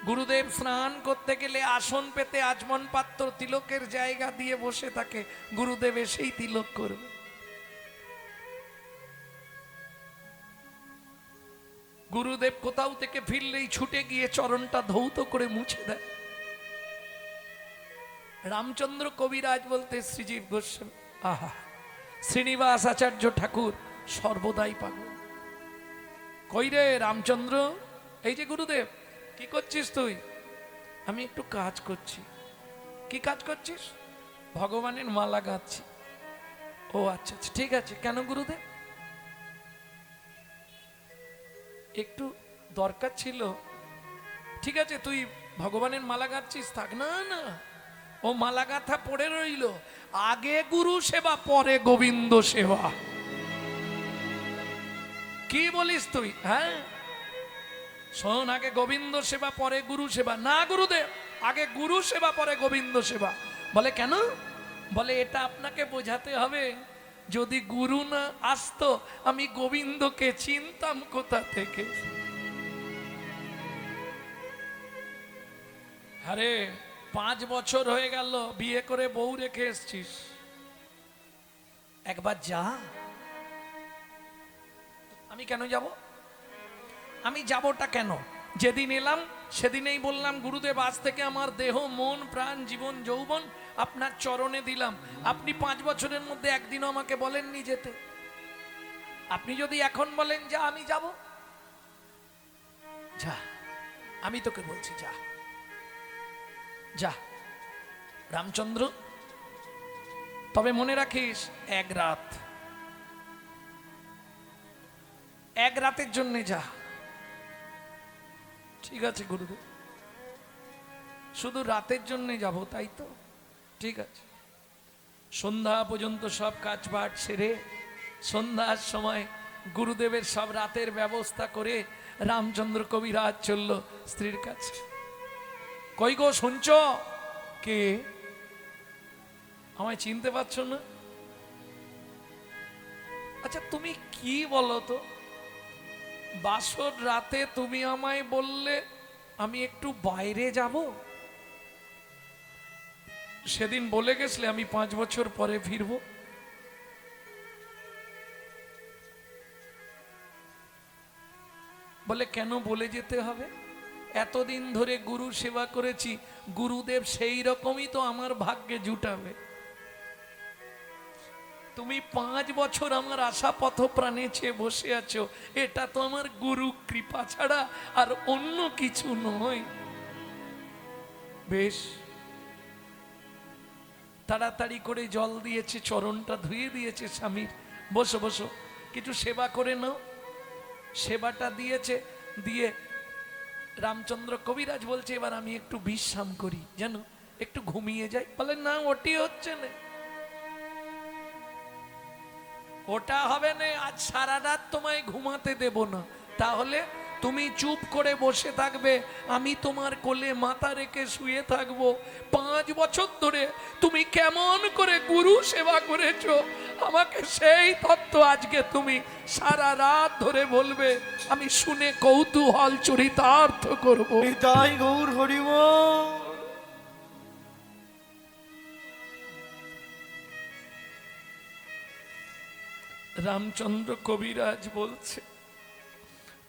গুরুদেব স্নান করতে গেলে আসন পেতে আচমন পাত্র তিলকের জায়গা দিয়ে বসে থাকে, গুরুদেব এসেই তিলক করবে। গুরুদেব কোথাও থেকে ফিরলেই ছুটে গিয়ে চরণটা ধৌত করে মুছে দেয়। রামচন্দ্র কবিরাজ বলতে শ্রীজীব গোস্বামী, আহা, শ্রীনিবাস আচার্য ঠাকুর সর্বদাই পাগল। কই রে রামচন্দ্র? এই যে গুরুদেব, কি করছিস তুই? আমি একটু কাজ করছি। কি কাজ করছিস? ভগবানের মালা গাঁথছি। ও আচ্ছা আচ্ছা, ঠিক আছে। কেন গুরুদেব? একটু দরকার ছিল। ঠিক আছে, তুই ভগবানের মালা গাঁথছিস, থাক। না না, ও মালা গাঁথা পড়ে রইল। আগে গুরু সেবা, পরে গোবিন্দ সেবা। কি বলিস তুই? হ্যাঁ শোন, আগে গোবিন্দ সেবা পরে গুরু সেবা। না গুরুদেব, আগে গুরু সেবা পরে গোবিন্দ সেবা। বলে কেন? বলে এটা আপনাকে বোঝাতে হবে, যদি গুরু না আসতো আমি গোবিন্দকে চিনতাম কোথা থেকে। আরে 5 বছর হয়ে গেল বিয়ে করে বউ রেখে এসছিস, একবার যা। আমি কেন যাব? আমি যাবটা কেন? যেদিন এলাম সেদিনেই বললাম, গুরুদেব আজ থেকে আমার দেহ মন প্রাণ জীবন যৌবন আপনার চরণে দিলাম। আপনি 5 বছরের মধ্যে একদিনও আমাকে বলেননি যেতে। আপনি যদি এখন বলেন যা, আমি যাব। যা, আমি তোকে বলছি যা যা রামচন্দ্র। তবে মনে রাখিস, এক রাতের জন্য যা। ঠিক আছে গুরুদেব, শুধু রাতের জন্য যাব, তাই তো? ঠিক আছে। সন্ধ্যা পর্যন্ত সব কাজ বাট সেরে সন্ধ্যার সময় গুরুদেবের সব রাতের ব্যবস্থা করে রামচন্দ্র কবিরাজ চলল স্ত্রীর কাছে। কই গো, শুনছ? কে? আমায় চিনতে পারছো না? আচ্ছা তুমি কি বলো তো, বাসর রাতে তুমি আমায় বললে আমি একটু বাইরে যাব, সেদিন বলে গেছলে আমি 5 বছর পরে ফিরব। বলে কেন বলে যেতে হবে? এতদিন ধরে গুরু সেবা করেছি, গুরুদেব সেই রকমই তো আমার ভাগ্যে জুটাবে। তুমি 5 বছর আমার আশা পথ প্রাণে চেয়ে বসে আছো, এটা তো আমার গুরু কৃপা ছাড়া আর অন্য কিছু নয়। বেশ, তাড়াতাড়ি করে জল দিয়েছে, চরণটা ধুয়ে দিয়েছে স্বামীর। বসো বসো, কিছু সেবা করে নাও। সেবাটা দিয়েছে, দিয়ে রামচন্দ্র কবিরাজ বলছে এবার আমি একটু বিশ্রাম করি, জানো, একটু ঘুমিয়ে যাই। বলে না, ওটি হচ্ছে না, ওটা হবে না। আজ সারা রাত তোমায় ঘুমাতে দেব না। তাহলে তুমি চুপ করে বসে থাকবে, আমি তোমার কোলে মাথা রেখে শুয়ে থাকবো। 5 বছর ধরে তুমি কেমন করে গুরু সেবা করেছো, আমাকে সেই তত্ত্ব আজকে তুমি সারা রাত ধরে বলবে, আমি শুনে কৌতূহল চরিতার্থ করব। নিতাই গৌর হরিবল। রামচন্দ্র কবিরাজ বলছে,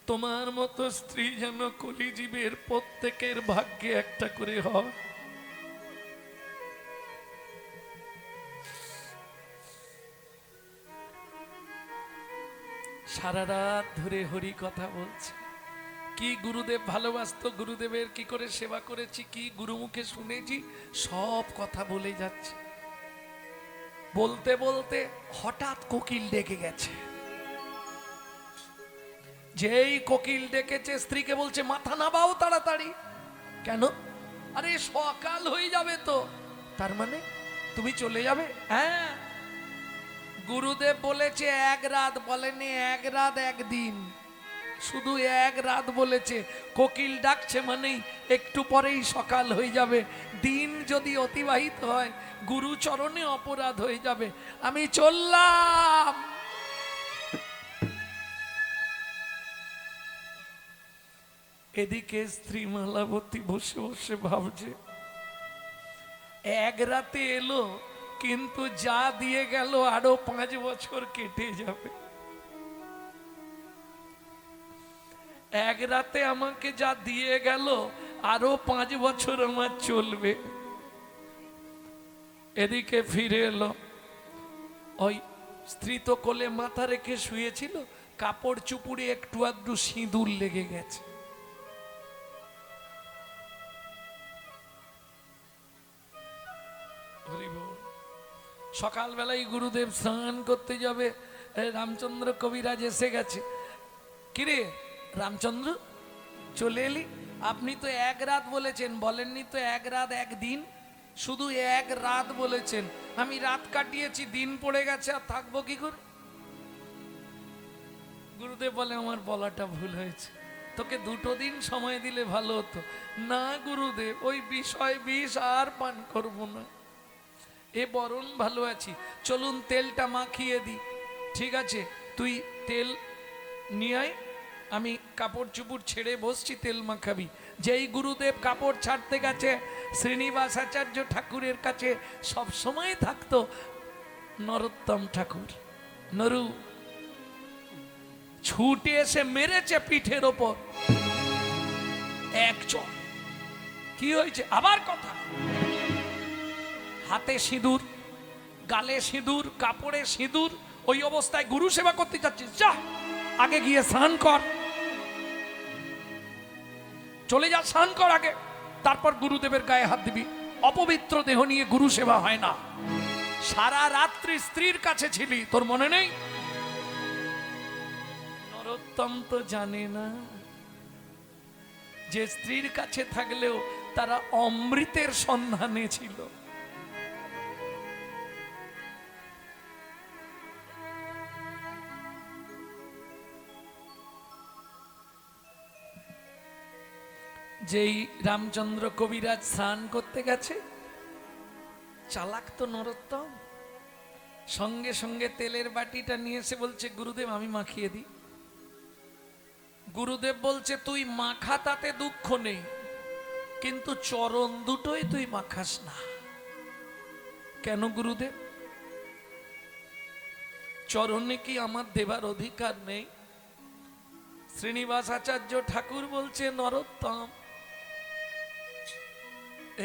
তোমার মতো স্ত্রী যেন কলিজীবের প্রত্যেকের ভাগ্যে একটা করে হয়। সারা রাত ধরে হরি কথা বলছে, কি গুরুদেব ভালোবাসত, গুরুদেবের কি করে সেবা করেছি, কি গুরুমুখে শুনেছি, সব কথা বলে যাচ্ছে। বলতে বলতে হঠাৎ কোকিল ডেকে গেছে। যেই কোকিল ডেকেছে, স্ত্রীকে বলছে মাথা নাবাও তাড়াতাড়ি। কেন? আরে সকাল হয়ে যাবে তো। তার মানে তুমি চলে যাবে? হ্যাঁ। গুরুদেব বলেছে 1 রাত, বলেনি 1 রাত 1 দিন, শুধু 1 রাত বলেছে। কোকিল ডাকছে মানেই একটু পরেই সকাল হয়ে যাবে। দিন যদি অতিবাহিত হয় গুরু চরণে অপরাধ হয়ে যাবে। আমি চললাম। এদিকে স্ত্রী মালাবতী বসে বসে ভাবছে, এক রাতে এলো কিন্তু যা দিয়ে গেল আরো 5 বছর কেটে যাবে। এক রাতে আমাকে যা দিয়ে গেল আরো 5 বছর আমার চলবে। এদিকে ফিরে এলো, ওই স্ত্রী তো কোলে মাথা রেখে শুয়েছিল, কাপড় চুপুরে একটু আধটু সিঁদুর লেগে গেছে। সকালবেলায় গুরুদেব স্নান করতে যাবে, রামচন্দ্র কবিরাজ এসে গেছে। কিরে রামচন্দ্র, চলে এলি? আপনি তো এক রাত বলেছেন, বলেননি তো এক রাত একদিন, শুধু এক রাত বলেছেন। আমি রাত কাটিয়েছি, দিন পড়ে গেছে, আর থাকবো কি করে? গুরুদেব বলে, আমার বলাটা ভুল হয়েছে, তোকে 2 দিন সময় দিলে ভালো হতো। না গুরুদেব, ওই বিষয় বিষ আর পান করবো না, এ বরং ভালো আছি, চলুন তেলটা মাখিয়ে দি। ঠিক আছে, তুই তেল নিয়ে আয়, আমি কাপড় চুপড় ছেড়ে বসছি, তেল মাখাবি। যেই গুরুদেব কাপড় ছাড়তে গেছে, শ্রীনিবাস আচার্য ঠাকুরের কাছে সব সময় থাকতো নরোত্তম ঠাকুর। নরু ছুটে এসে মেরেছে পিঠের ওপর এক চড়। কি হয়েছে? আবার কথা। হাতে সিঁদুর, গালে সিঁদুর, কাপড়ে সিঁদুর, ওই অবস্থায় গুরু সেবা করতে যাচ্ছিস, যা আগে গিয়ে স্নান কর, চলে যা, স্নান কর আগে, তারপর গুরুদেবের গায়ে হাত দিবি। অপবিত্র দেহ নিয়ে গুরু সেবা হয় না। সারা রাত্রি স্ত্রীর কাছে ছিলি, তোর মনে নেই? নরোত্তম তো জানে না যে স্ত্রীর কাছে থাকলেও তারা অমৃতের সন্ধানে ছিল। যেই রামচন্দ্র কবিরাজ স্নান করতে গেছে, চালাক তো নরোত্তম, সঙ্গে সঙ্গে তেলের বাটিটা নিয়ে এসে বলছে, গুরুদেব আমি মাখিয়ে দিই। গুরুদেব বলছে, তুই মাখা, তাতে দুঃখ নেই, কিন্তু চরণ দুটোই তুই মাখাস না। কেন গুরুদেব? চরণে কি আমার দেবার অধিকার নেই? শ্রীনিবাস আচার্য ঠাকুর বলছে, নরোত্তম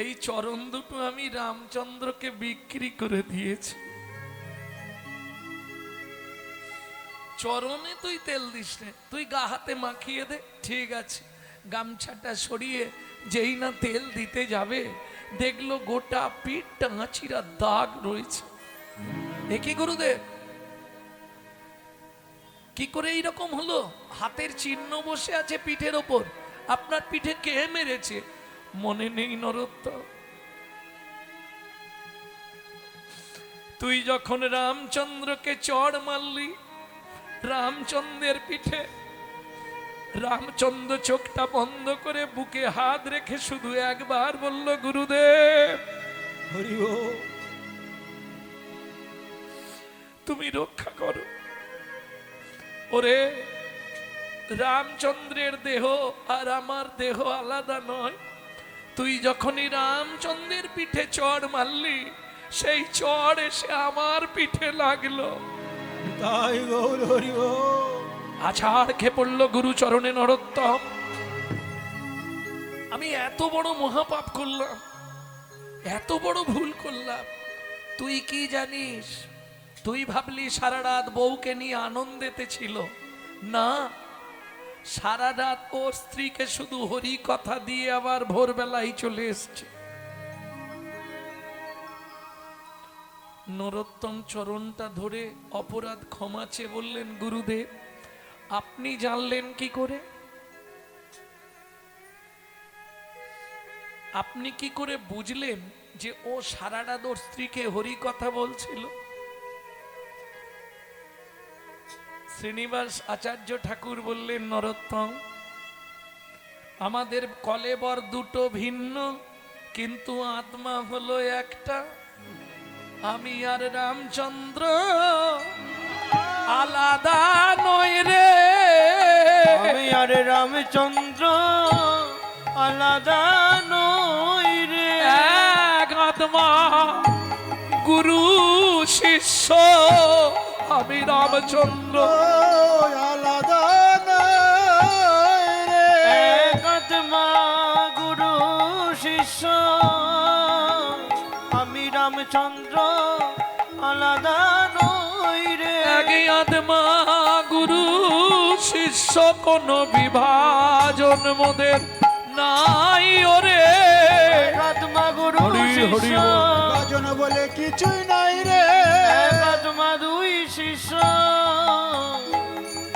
এই চরণ দুটো আমি রামচন্দ্রকে বিক্রি করে দিয়েছি, চরণে তুই তেল দিস নে, তুই গা হাতে মাখিয়ে দে। ঠিক আছে। গামছাটা সরিয়ে যেই না তেল দিতে যাবে, দেখলো গোটা পিঠ টাঙাচিরা দাগ রয়েছে। এ কি গুরুদেব, কি করে এইরকম হলো? হাতের চিহ্ন বসে আছে পিঠের ওপর, আপনার পিঠে কে মেরেছে? মনে নেই নরোত্তম? তুই যখন রামচন্দ্রকে চড় মারলি রামচন্দ্রের পিঠে, রামচন্দ্র চোখটা বন্ধ করে বুকে হাত রেখে শুধু একবার বলল, গুরুদেব হরি বল, তুমি রক্ষা করো। ওরে, রামচন্দ্রের দেহ আর আমার দেহ আলাদা নয়। তুই যখনই রামচন্দ্রের পিঠে চড় মারলি, সেই চড় এসে আমার পিঠে লাগলো। তাই গৌর হরি বল। আছাড় খেয়ে পড়ল গুরুচরণে নরোত্তম। আমি এত বড় মহাপাপ করলাম, এত বড় ভুল করলাম, তুই কি জানিস? তুই ভাবলি সারা রাত বউকে নিয়ে আনন্দেতে ছিল, না, সারা রাত ওর স্ত্রীকে শুধু হরি কথা দিয়ে আবার ভোরবেলায় চলে এসছে। নরোত্তম চরণটা ধরে অপরাধ ক্ষমা চেয়ে বললেন, গুরুদেব আপনি জানলেন কি করে? আপনি কি করে বুঝলেন যে ও সারা রাত ওর স্ত্রীকে হরি কথা বলছিল? শ্রীনিবাস আচার্য ঠাকুর বললেন, নরোত্তম আমাদের কলেবর দুটো ভিন্ন, কিন্তু আত্মা হলো একটা। আমি আর রামচন্দ্র আলাদা নয় রে, আমি আর রামচন্দ্র আলাদা নই রে। এক আত্মা গুরু শিষ্য আমি রামচন্দ্র। আলাদা নই রে। এক আত্মা গুরু শিষ্য আমি রামচন্দ্র আলাদা নই রে। এক আত্মা গুরু শিষ্য কোন বিভাজন মোদের নাই ওরে। এক আত্মা গুরু হরি হরি শিষ্য বল। বিভাজন বলে কিছুই নাই রে। এক আত্মা দুই শিষ্য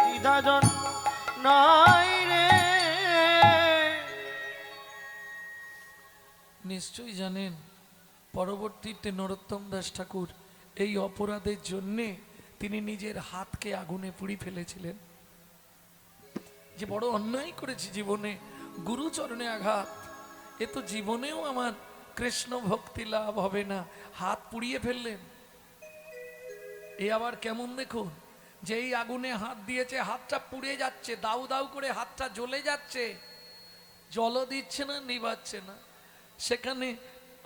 বিভাজন নাই রে। নিশ্চয়ই জানেন পরবর্তীতে নরোত্তম দাস ঠাকুর এই অপরাধের জন্যে তিনি নিজের হাতকে আগুনে পুড়ি ফেলেছিলেন। যে বড় অন্যায় করেছি জীবনে, গুরুচরণে আঘাত, এ তো জীবনেও আমার কৃষ্ণ ভক্তি লাভ হবে না, হাত পুড়িয়ে ফেললেন। এ আবার কেমন দেখুন, যেই আগুনে হাত দিয়েছে হাতটা পুড়ে যাচ্ছে, দাউ দাউ করে হাতটা জ্বলে যাচ্ছে, জলও দিচ্ছে না, নিবাচ্ছে না। সেখানে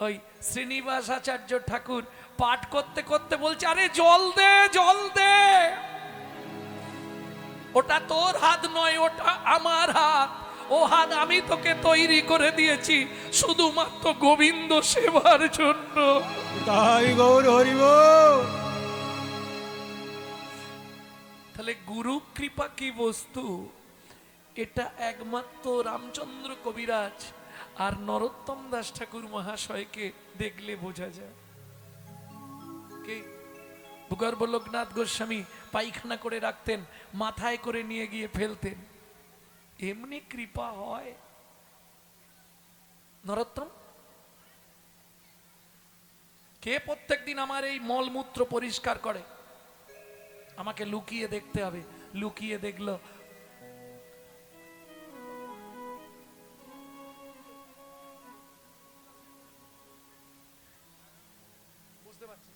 ওই শ্রীনিবাস আচার্য ঠাকুর পাঠ করতে করতে বলছে, আরে জল দে, জল দে, ওটা তোর হাত নয়, ওটা আমার হাত। ও হাত আমি তোকে তৈরি করে দিয়েছি শুধুমাত্র গোবিন্দ সেবার জন্য। তাই গৌর হরিব। তাহলে গুরু কৃপা কি বস্তু, এটা একমাত্র রামচন্দ্র কবিরাজ আর নরোত্তম দাস ঠাকুর মহাশয়কে দেখলে বোঝা যায়। কে? ভূগর্ভ লোকনাথ গোস্বামী পায়খানা করে রাখতেন, মাথায় করে নিয়ে গিয়ে ফেলতেন। এমনি কৃপা হয়? নরোত্তম কে প্রত্যেকদিন আমার এই মলমূত্র পরিষ্কার করে? আমাকে লুকিয়ে দেখতে হবে। লুকিয়ে দেখলো বুঝতে পারছি।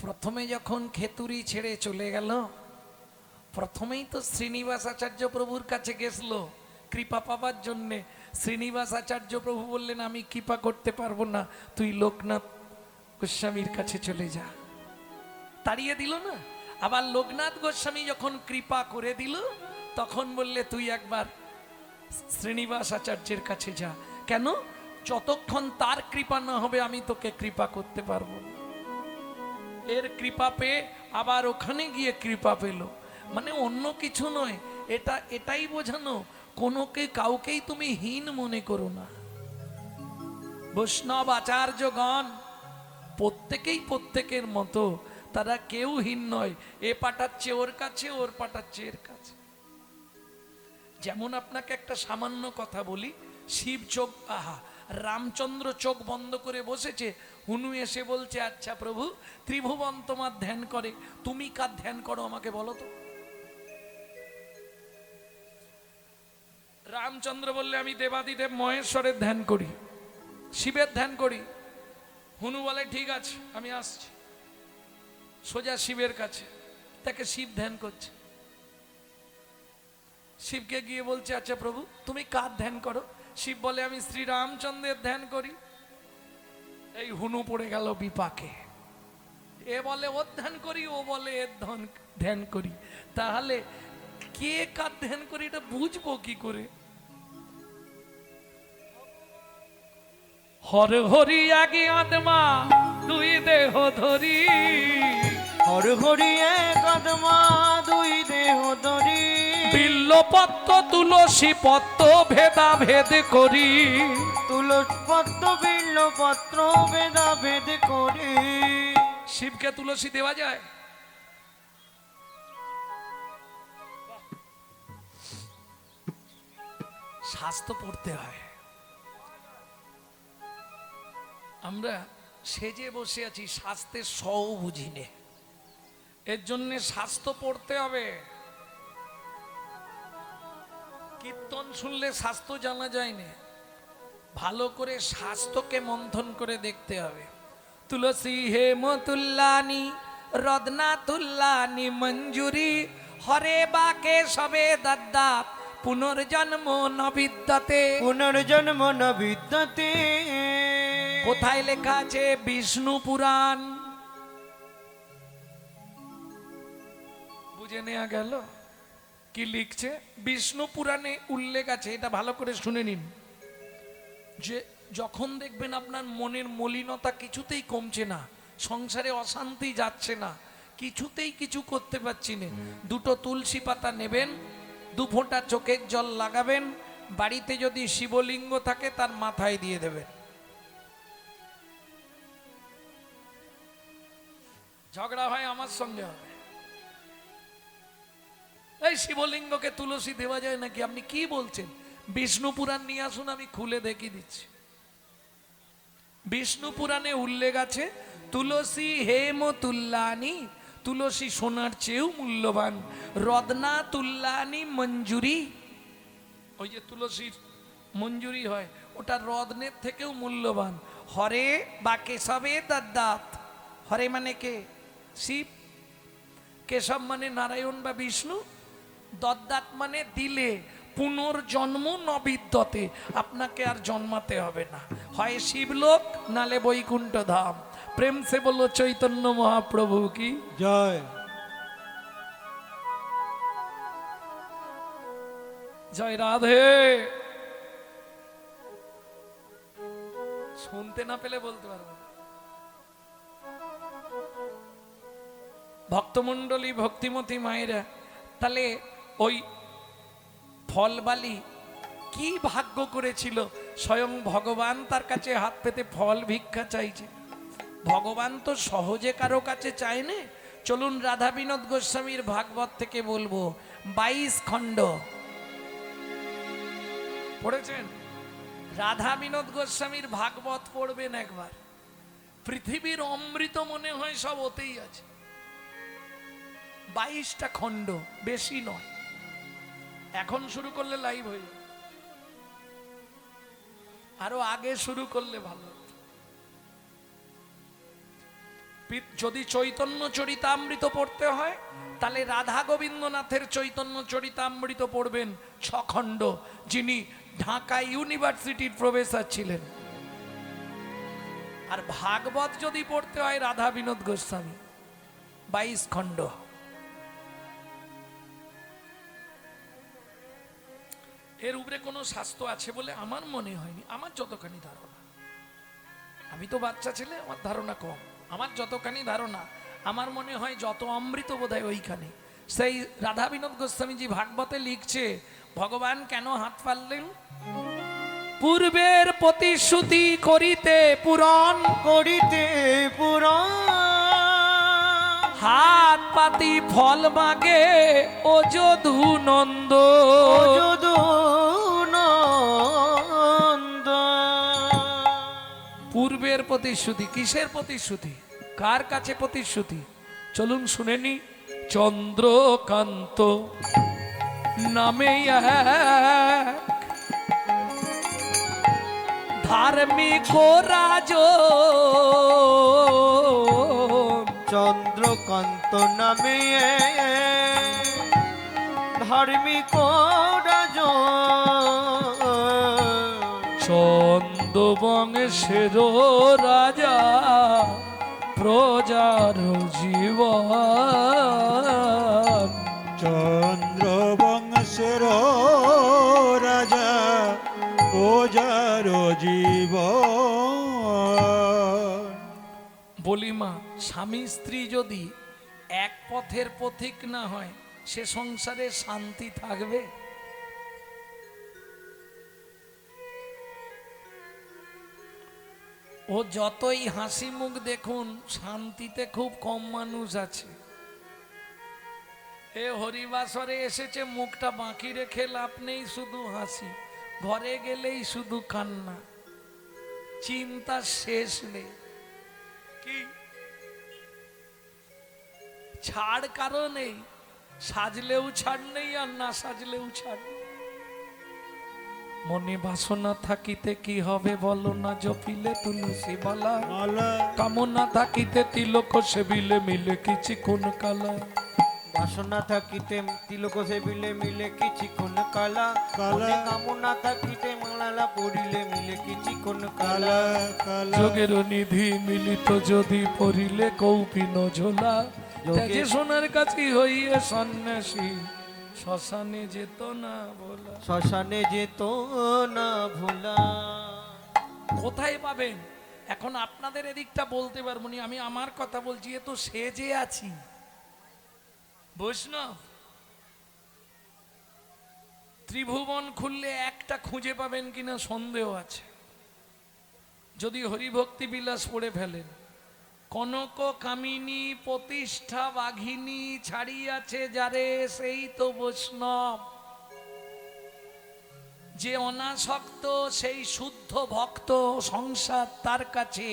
প্রথমে যখন খেতুরি ছেড়ে চলে গেল, প্রথমেই তো শ্রীনিবাস আচার্য প্রভুর কাছে গেছিল কৃপা পাবার জন্যে। শ্রীনিবাস আচার্য প্রভু বললেন, আমি কৃপা করতে পারবো না, তুই লোকনাথ গোস্বামীর কাছে চলে যা। তাড়িয়ে দিল না? আবার লোকনাথ গোস্বামী যখন কৃপা করে দিল, তখন বললে, তুই একবার শ্রীনিবাস আচার্যের কাছে যা। কেন? যতক্ষণ তার কৃপা না হবে আমি তোকে কৃপা করতে পারবো না। এর কৃপা পেয়ে আবার ওখানে গিয়ে কৃপা পেল। মানে অন্য কিছু নয়, এটাই বোঝানো, কাউকেই তুমি হীন মনে করো না। বৈষ্ণব আচার্যগণ প্রত্যেকেই প্রত্যেকের মতো, তারা কেউ হীন নয়। এ পাঠাচ্ছে ওর কাছে, ওর পাঠাচ্ছে এর কাছে। যেমন আপনাকে একটা সামান্য কথা বলি, শিব চোখ, রামচন্দ্র চোখ বন্ধ করে বসেছে, হুনু এসে বলছে, আচ্ছা প্রভু, ত্রিভুবন তোমার ধ্যান করে, তুমি কার ধ্যান করো আমাকে বলো তো। রামচন্দ্র বললে, আমি দেবাদিদেব মহেশ্বরের ধ্যান করি, শিবের ধ্যান করি। হুনু বলে, ঠিক আছে আমি আসছি। সোজা শিবের কাছে, তাকে শিব ধ্যান করছে। শিবকে গিয়ে বলছে, আচ্ছা প্রভু তুমি কার ধ্যান করো? শিব বলে, আমি শ্রী রামচন্দ্রের ধ্যান করি। এই হুনু পড়ে গেল বিপাকে। এ বলে ওর ধ্যান করি, ও বলে এর ধ্যান করি। তাহলে কে কার ধ্যান করি এটা বুঝবো কি করে? হর হরি আগে আত্মা দুই দেহ ধরি, হর হরি এক আত্মা দুই দেহ ধরি। বিল্লপত্র তুলসী পত্র ভেদা ভেদ করি, তুলসী পত্র বিল্লপত্র ভেদা ভেদ করি। শিবকে তুলসী দেওয়া যায়? শাস্ত্র পড়তে হয়। আমরা সেজে বসে আছি, শাস্ত্রের সও বুঝি নে, এর জন্য শাস্ত্র পড়তে হবে। কীর্তন শুনলে শাস্ত্র জানা যায় না, ভালো করে স্বাস্থ্যকে মন্থন করে দেখতে হবে। তুলসী হেমতুল্লানি রদনা তুল্লানি মঞ্জুরি হরে বাকে সবে দাদ্দা পুনর্জন্ম নবিদ্যতে। পুনর্জন্ম ন বিদ্যতে। কোথায় লেখা আছে? বিষ্ণু পুরাণ। বুঝে নেওয়া গেল কি লিখছে? বিষ্ণু পুরাণে উল্লেখ আছে, এটা ভালো করে শুনে নিন। যে যখন দেখবেন আপনার মনের মলিনতা কিছুতেই কমছে না, সংসারে অশান্তি যাচ্ছে না, কিছুতেই কিছু করতে পারছি না, দুটো তুলসী পাতা নেবেন, 2 ফোঁটা চোখের জল লাগাবেন, বাড়িতে যদি শিবলিঙ্গ থাকে তার মাথায় দিয়ে দেবেন। ঝগড়া হয় আমার সঙ্গে হবে, এই শিবলিঙ্গকে তুলসী দেওয়া যায় নাকি? আপনি কি বলছেন? বিষ্ণু পুরাণ নিয়ে আসুন, আমি খুলে দেখিয়ে দিচ্ছি। বিষ্ণু পুরাণে উল্লেখ আছে তুলসী হেম তুল্লানি, তুলসী সোনার চেয়েও মূল্যবান, রদনা তুল্লানি মঞ্জুরি, ওই যে তুলসীর মঞ্জুরি হয় ওটা রত্নের থেকেও মূল্যবান, হরে বা কেশবে দদ্দাত। হরে মানে কে? শিব। কেশব মানে নারায়ণ বা বিষ্ণু। দদ্দাত মানে দিলে। পুনর্জন্ম নবিদ্যতে, আপনাকে আর জন্মাতে হবে না, হয় শিবলোক নালে বৈকুণ্ঠ ধাম। প্রেম সে বললো চৈতন্য মহাপ্রভু কি জয়। জয় রাধে। শুনতে না পেলে বলতে পারবো। ভক্তমণ্ডলী, ভক্তিমতী মায়েরা, তাহলে ওই ফলবালি কি ভাগ্য করেছিল? স্বয়ং ভগবান তার কাছে হাত পেতে ফল ভিক্ষা চাইছে। ভগবান তো সহজে কারো কাছে চায় না। চলুন রাধা বিনোদ গোস্বামীর ভাগবত থেকে বলবো, 22 খণ্ড পড়েছেন? রাধা বিনোদ গোস্বামীর ভাগবত পড়বেন একবার, পৃথিবীর অমৃত মনে হয় সব ওতেই আছে। 22টা খণ্ড, বেশি নয়। এখন শুরু করলে লাইভ হয়ে যাবে, আরো আগে শুরু করলে ভালো। যদি চৈতন্য চরিতামৃত পড়তে হয় তাহলে রাধা গোবিন্দনাথের চৈতন্য চরিতামৃত পড়বেন 6 খণ্ড, যিনি ঢাকা ইউনিভার্সিটির প্রফেসর ছিলেন। আর ভাগবত যদি পড়তে হয় রাধা বিনোদ গোস্বামী, 22 খণ্ড। এর উপরে কোনো শাস্ত্র আছে বলে আমার মনে হয়নি, আমার যতখানি ধারণা। আমি তো বাচ্চা ছেলে, আমার ধারণা কম। আমার যতখানি ধারণা, আমার মনে হয় যত অমৃত বোধহয় ওইখানে। সেই রাধা বিনোদ গোস্বামীজি ভাগবতে লিখছে, ভগবান কেন হাত পারলেন? পূর্বের প্রতিশ্রুতি করিতে পূরণ, করিতে পুরাণ, হাত পাতি ফল মাগে ও যদু নন্দ। যদুনন্দ। পূর্বের প্রতিশ্রুতি, কিসের প্রতিশ্রুতি? কার কাছে প্রতিশ্রুতি? চলুন শুনে নি। চন্দ্রকান্ত নামে এক ধার্মিক রাজন, চন্দ্রকান্ত নামে ধার্মিক রাজন, চন্দ বংশের রাজা প্রজার জীবন। চন্দ্রবংশের রাজা ওজার জীবন। বলি মা, স্বামী স্ত্রী যদি এক পথের পথিক না হয় সে সংসারে শান্তি থাকবে? ও যতই হাসি মুখ দেখুন, শান্তিতে খুব কম মানুষ আছে। এ হরিবাসরে এসেছে, মুখটা বাঁকি রেখে লাভ নেই, শুধু হাসি, ঘরে গেলেই শুধু কান্না, চিন্তা শেষ নেই। কি ছাড় কারো নেই, সাজলেও ছাড় নেই আর না সাজলেও ছাড় নেই। মনে বাসনা থাকিতে কি হবে বলো না, জপিলে তুলসী মালা। মালা কামনা থাকিতে তিলক সেবিলে মিলে কিছু কোন কালা। বাসনা থাকিতে তিলক সেবিলে মিলে কিছুক্ষণ কালা, কালা। মনে কামনা থাকিতে মালা পড়িলে মিলে কিছুক্ষণ কালা। কালা কালা যোগের নিধি মিলিত যদি পড়িলে কৌপিন ঝোলা। ত্যাগে সোনার কাছে হইয়া সন্ন্যাসী শ্মশানে যেত না বলা। শ্মশানে যেত না ভোলা। কোথায় পাবেন? এখন আপনাদের এদিকটা বলতে পারবো না, আমি আমার কথা বলছি। এ তো সেজে আছি বৈষ্ণব। ত্রিভুবন খুললে একটা খুঁজে পাবেন কিনা সন্দেহ আছে, যদি হরিভক্তি বিলাস পড়ে ফেলেন। কনক কামিনী প্রতিষ্ঠা বাঘিনী ছাড়িয়াছে যারে, সেই তো বৈষ্ণব। যে অনাসক্ত সেই শুদ্ধ ভক্ত, সংসার তার কাছে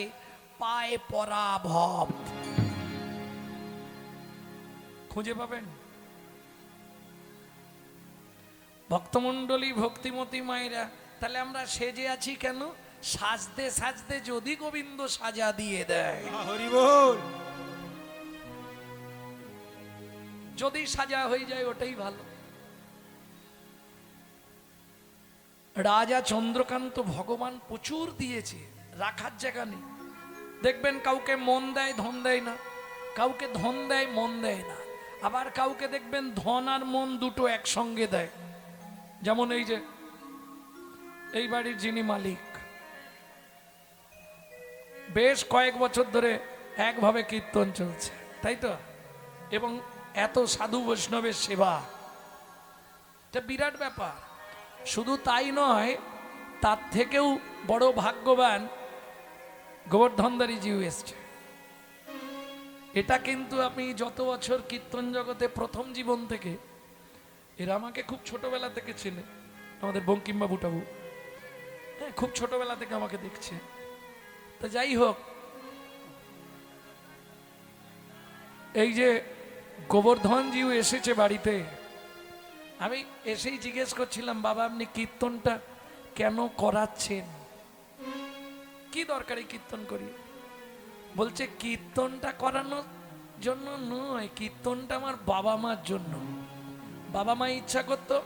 পায় পরাভব। খুঁজে পাবেন? ভক্তমণ্ডলী, ভক্তিমতী মায়েরা, তাহলে আমরা সেজে আছি কেন? সাজতে সাজতে যদি গোবিন্দ সাজা দিয়ে দেয়, হরি বল। যদি সাজা হয়ে যায় ওটাই ভালো। রাজা চন্দ্রকান্ত ভগবান প্রচুর দিয়েছে, রাখার জায়গা নেই। দেখবেন কাউকে মন দেয় ধন দেয় না, কাউকে ধন দেয় মন দেয় না, আবার কাউকে দেখবেন ধন আর মন দুটো একসঙ্গে দেয়। যেমন এই যে এই বাড়ির যিনি মালিক, বেশ কয়েক বছর ধরে একভাবে কীর্তন চলছে, তাই তো? এবং এত সাধু বৈষ্ণবের সেবা, এটা বিরাট ব্যাপার। শুধু তাই নয়, তার থেকেও বড় ভাগ্যবান গোবর্ধনধারী জিউ এসছে। এটা কিন্তু আমি যত বছর কীর্তন জগতে প্রথম জীবন থেকে, এরা আমাকে খুব ছোটবেলা থেকে চেনে, আমাদের বঙ্কিমবাবু টাবু, হ্যাঁ, খুব ছোটবেলা থেকে আমাকে দেখছে। তা যাই হোক, এই যে গোবর্ধন জিউ এসেছে বাড়িতে, আমি এসেই জিজ্ঞেস করছিলাম, বাবা আপনি কীর্তনটা কেন করাচ্ছেন? কি দরকারি কীর্তন করি? বলছে কীর্তনটা করানোর জন্য নয়, কীর্তনটা আমার বাবা মার জন্য। বাবা মা ইচ্ছা করতো,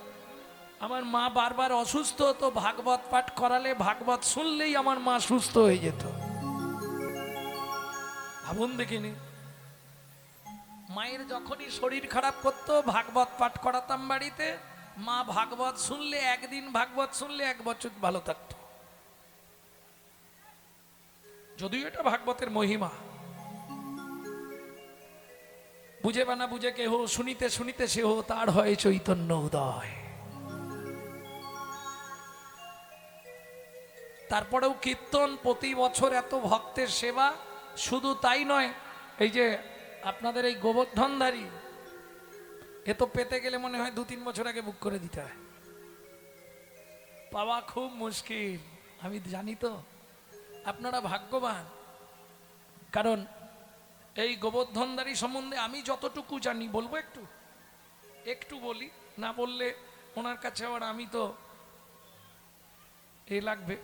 আমার মা বারবার অসুস্থ হতো, ভাগবত পাঠ করালে, ভাগবত শুনলেই আমার মা সুস্থ হয়ে যেত। ভাবুন দেখিনি, মায়ের যখনই শরীর খারাপ করতো, ভাগবত পাঠ করাতাম বাড়িতে, মা ভাগবত শুনলে, একদিন ভাগবত শুনলে 1 বছর ভালো থাকতো। যদিও এটা ভাগবতের মহিমা, বুঝে বা না বুঝে কেহ, শুনিতে শুনিতে সেহ তার হয় চৈতন্য উদয়। তারপরেও কীর্তন প্রতি বছর এত ভক্তের সেবা, শুধু তাই নয়, এই যে আপনাদের এই গোবর্ধনধারী, এ তো পেতে গেলে মনে হয় 2-3 বছর আগে বুক করে দিতে হয়, পাওয়া খুব মুশকিল। আমি জানি তো, আপনারা ভাগ্যবান। কারণ এই গোবর্ধনধারী সম্বন্ধে আমি যতটুকু জানি, বলবো একটু বলি, না বললে ওনার কাছে আবার আমি তো এ লাগবে,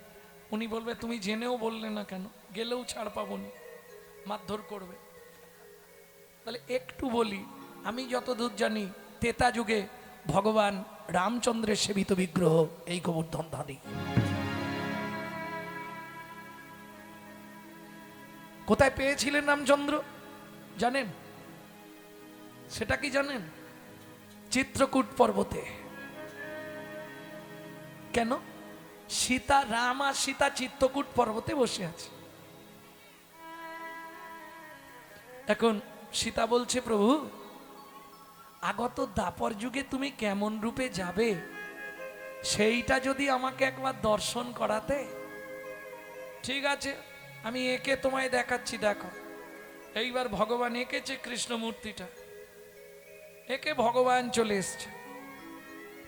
উনি বলবে তুমি জেনেও বললে না কেন, গেলেও ছাড় পাবো না, মারধর করবে। তাহলে একটু বলি, আমি যতদূর জানি, ত্রেতা যুগে ভগবান রামচন্দ্রের সেবিত বিগ্রহ এই গোবর্ধনধারী। কোথায় পেয়েছিলেন রামচন্দ্র জানেন? সেটা কি জানেন? চিত্রকূট পর্বতে। কেন? সীতা, রাম আর সীতা চিত্রকূট পর্বতে বসে আছে। এখন সীতা বলছে, প্রভু আগত দাপর যুগে তুমি কেমন রূপে যাবে, সেইটা যদি আমাকে একবার দর্শন করাতে। ঠিক আছে, আমি একে তোমায় দেখাচ্ছি, দেখো। এইবার ভগবান এঁকেছে কৃষ্ণমূর্তিটা, একে ভগবান চলে এসছে,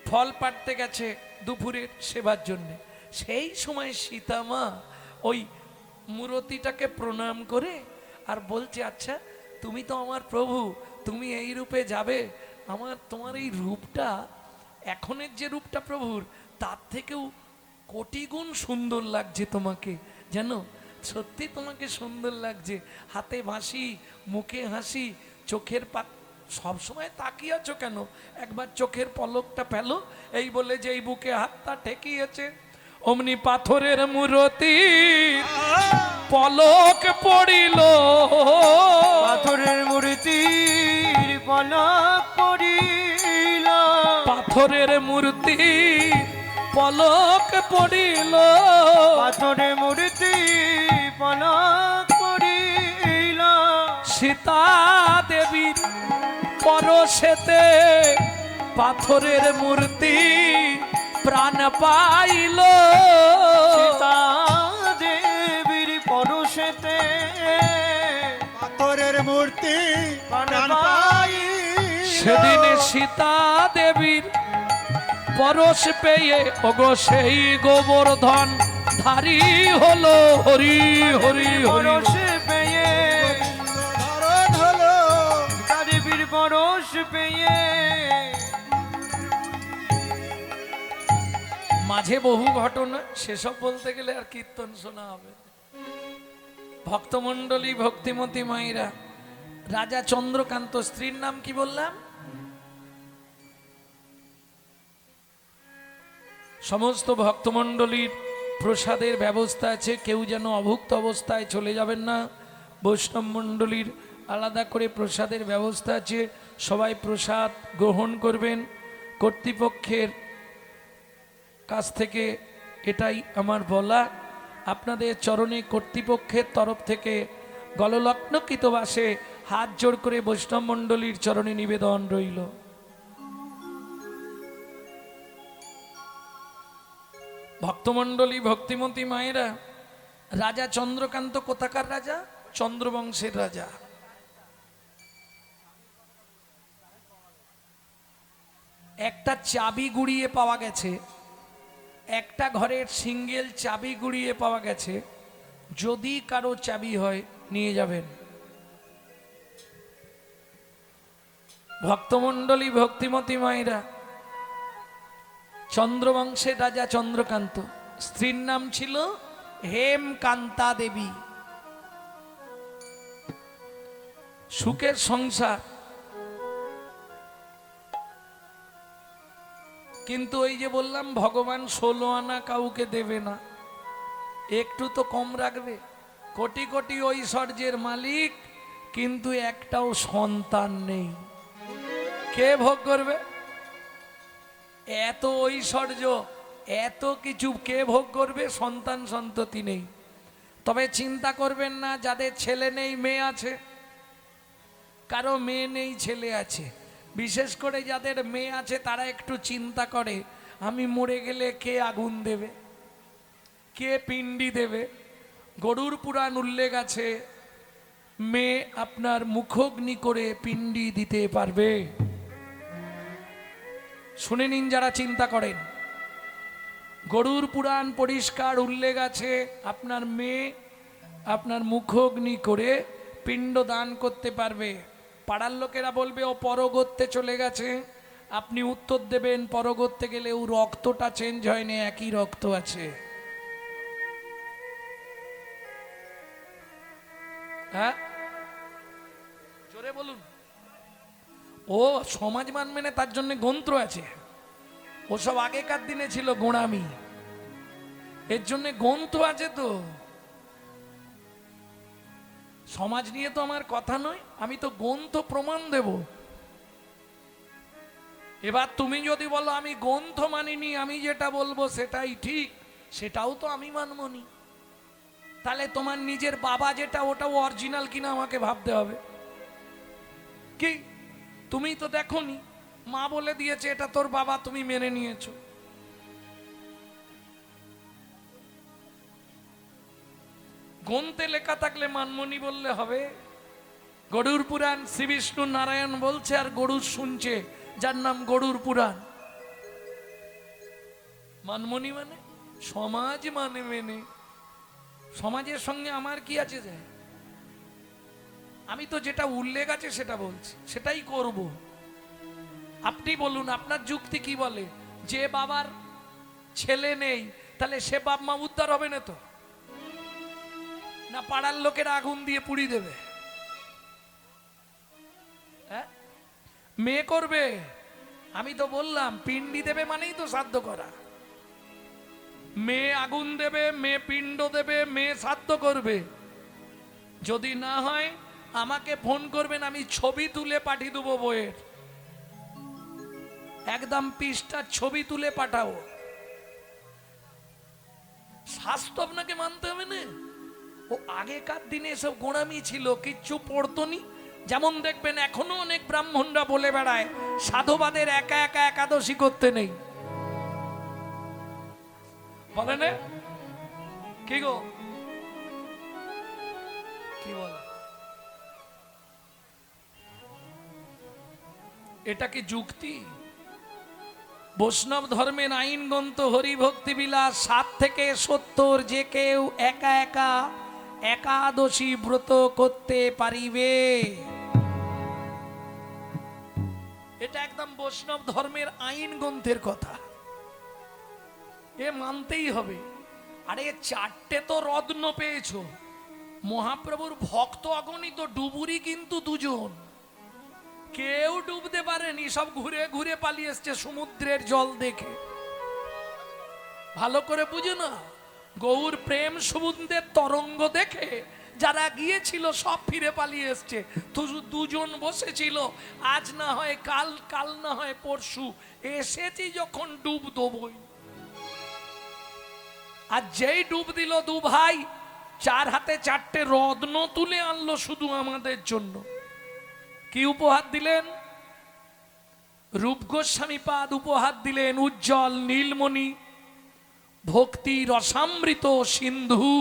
ফল পাড়তে গেছে দুপুরের সেবার জন্যে। সেই সময় সীতা মা ওই মূর্তিটাকে প্রণাম করে আর বলছে, আচ্ছা তুমি তো আমার প্রভু, তুমি এই রূপে যাবে, তোমার এই রূপটা, এখনের যে রূপটা প্রভুর, তার থেকেও কোটি গুণ সুন্দর লাগছে তোমাকে, জানো সত্যি তোমাকে সুন্দর লাগছে। হাতে বাঁশি, মুখে হাসি, চোখের সব সময় তাকিয়ে আছো কেন? একবার চোখের পলকটা ফেলো। এই বলে যে এই বুকে হাতটা ঠেকিয়েছে, অমনি পাথরের মূরতি পলক পড়িল। পাথরের মূর্তির পলক পড়িল, পাথরের মূর্তি পলক পড়িল। পাথরের মূর্তি পলক পড়িল। সীতা দেবীর পরশেতে পাথরের মূর্তি প্রাণ পাইল। সীতা দেবীর পরশেতে পাথরের মূর্তি প্রাণ প্রাণ পাইল। সেদিন সীতা দেবীর পরশ পেয়ে ওগো সেই গোবর্ধন ধারী হলো। হরি হরি হরি। পরশ পেয়ে ধারণ হলো। দেবীর পরশ পেয়ে মাঝে বহু ঘটনা, সেসব বলতে গেলে আর কীর্তন শোনা হবে। ভক্তমণ্ডলী, ভক্তিমতী মায়েরা, রাজা চন্দ্রকান্ত, স্ত্রীর নাম কি বললাম? সমস্ত ভক্তমণ্ডলীর প্রসাদের ব্যবস্থা আছে, কেউ যেন অভুক্ত অবস্থায় চলে যাবেন না। বৈষ্ণব মণ্ডলীর আলাদা করে প্রসাদের ব্যবস্থা আছে, সবাই প্রসাদ গ্রহণ করবেন। কর্তৃপক্ষের কাছ থেকে এটাই আমার বলা, আপনাদের চরণে কর্তৃপক্ষের তরফ থেকে গললগ্নকৃতবাসে হাত জোড় করে বৈষ্ণব মণ্ডলীর চরণে নিবেদন রইল। ভক্তমণ্ডলী, ভক্তিমতী মায়েরা, রাজা চন্দ্রকান্ত কোথাকার রাজা? চন্দ্রবংশের রাজা। একটা চাবি গুড়িয়ে পাওয়া গেছে, একটা ঘরের সিঙ্গেল চাবি গুড়িয়ে পাওয়া গেছে। যদি কারো চাবি হয় নিয়ে যাবেন। ভক্তমণ্ডলী, ভক্তিমতী মায়েরা, চন্দ্রবংশের রাজা চন্দ্রকান্ত, স্ত্রীর নাম ছিল হেমকান্তা দেবী। সুখের সংসার, কিন্তু ওই যে বললাম ভগবান 16 আনা কাউকে দেবে না, একটু তো কম রাখবে। কোটি কোটি ঐশ্বর্যের মালিক, কিন্তু একটাও সন্তান নেই। কে ভোগ করবে? এত ঐশ্বর্য, এত কিছু কে ভোগ করবে? সন্তান সন্ততি নেই। তবে চিন্তা করবেন না, যাদের ছেলে নেই মেয়ে আছে, কারো মেয়ে নেই ছেলে আছে, বিশেষ করে যাদের মেয়ে আছে তারা একটু চিন্তা করে আমি মরে গেলে কে আগুন দেবে, কে পিণ্ডি দেবে। গরুর পুরাণ উল্লেখ আছে, মেয়ে আপনার মুখগ্নি করে পিণ্ডি দিতে পারবে। শুনে নিন যারা চিন্তা করেন, গরুর পুরাণ পরিষ্কার উল্লেখ আছে, আপনার মেয়ে আপনার মুখগ্নি করে পিণ্ড দান করতে পারবে। পাড়ার লোকেরা বলবে ও পরগত্যে চলে গেছে, আপনি উত্তর দেবেন পরগত্যে গেলে ও রক্তটা চেঞ্জ হয়নি, একই রক্ত আছে। হ্যাঁ, জোরে বলুন। ও সমাজ মানবে না, তার জন্য গ্রন্থ আছে। ওসব আগেকার দিনে ছিল গোঁড়ামি, এর জন্য গ্রন্থ আছে। তো সমাজ নিয়ে তো আমার কথা নয়, আমি তো গ্রন্থ প্রমাণ দেব। এবার তুমি যদি বলো আমি গ্রন্থ মানিনি, আমি যেটা বলবো সেটাই ঠিক, সেটাও তো আমি মানবনি। তাহলে তোমার নিজের বাবা যেটা, ওটাও অরিজিনাল কিনা আমাকে ভাবতে হবে। কি তুমি তো দেখোনি, মা বলে দিয়েছে এটা তোর বাবা, তুমি মেনে নিয়েছো। গ্রন্থে লেখা থাকলে মানমনি বললে হবে? গরুর পুরাণ শ্রী বিষ্ণু নারায়ণ বলছে আর গরু শুনছে, যার নাম গরুর পুরাণ। মানমনি মানে সমাজ মানে মেনে। সমাজের সঙ্গে আমার কি আছে যায়? আমি তো যেটা উল্লেখ আছে সেটা বলছি, সেটাই করব। আপনি বলুন আপনার যুক্তি কি বলে? যে বাবার ছেলে নেই তাহলে সে বাপ মা উদ্ধার হবে না তো? না পাড়ার লোকের আগুন দিয়ে পুড়ি দেবে? হ্যাঁ, মেয়ে করবে। আমি তো বললাম পিণ্ডি দেবে মানেই তো শ্রাদ্ধ করা। মেয়ে আগুন দেবে, মেয়ে পিণ্ড দেবে, মেয়ে শ্রাদ্ধ করবে। যদি না হয় আমাকে ফোন করবেন, আমি ছবি তুলে পাঠিয়ে দেবো বইয়ের, একদম পৃষ্ঠার ছবি তুলে পাঠাও। স্বাস্থ্য আপনাকে মানতে হবে না। ও আগেকার দিনে এসব গোড়ামি ছিল, কিচ্ছু পড়তো নি। যেমন দেখবেন এখনো অনেক ব্রাহ্মণরা বলে বেড়ায় সাধুবাদের একা একা একাদশী করতে নেই, বলে না? কি গো, কি বল? এটা কি যুক্তি? বৈষ্ণব ধর্মের আইন গ্রন্থ হরিভক্তি বিলাস 7 থেকে 70, যে কেউ একা একা একাদশী ব্রত করতে পারিবে। এটা একদম বৈষ্ণব ধর্মের আইন গ্রন্থের কথা, এ মানতেই হবে। আরে 4টে তো রত্ন পেয়েছো, মহাপ্রভুর ভক্ত অগণিত, ডুবুরি কিন্তু 2জন। কেউ ডুবতে পারেনি, সব ঘুরে ঘুরে পালিয়ে এসছে সমুদ্রের জল দেখে। ভালো করে বুঝো না, গৌর প্রেম সমুদ্রের তরঙ্গ দেখে যারা গিয়েছিল সব ফিরে পালিয়ে এসছে। 2জন বসেছিল, আজ না হয় কাল, কাল না হয় পরশু, এসেছি যখন ডুব দেবই। আর যেই ডুব দিল 2 ভাই, 4 হাতে 4টে রত্ন তুলে আনলো শুধু আমাদের জন্য। কি উপহার দিলেন? রূপ গোস্বামী পাদ উপহার দিলেন উজ্জ্বল নীলমণি, ভক্তি রসামৃত সিন্ধু।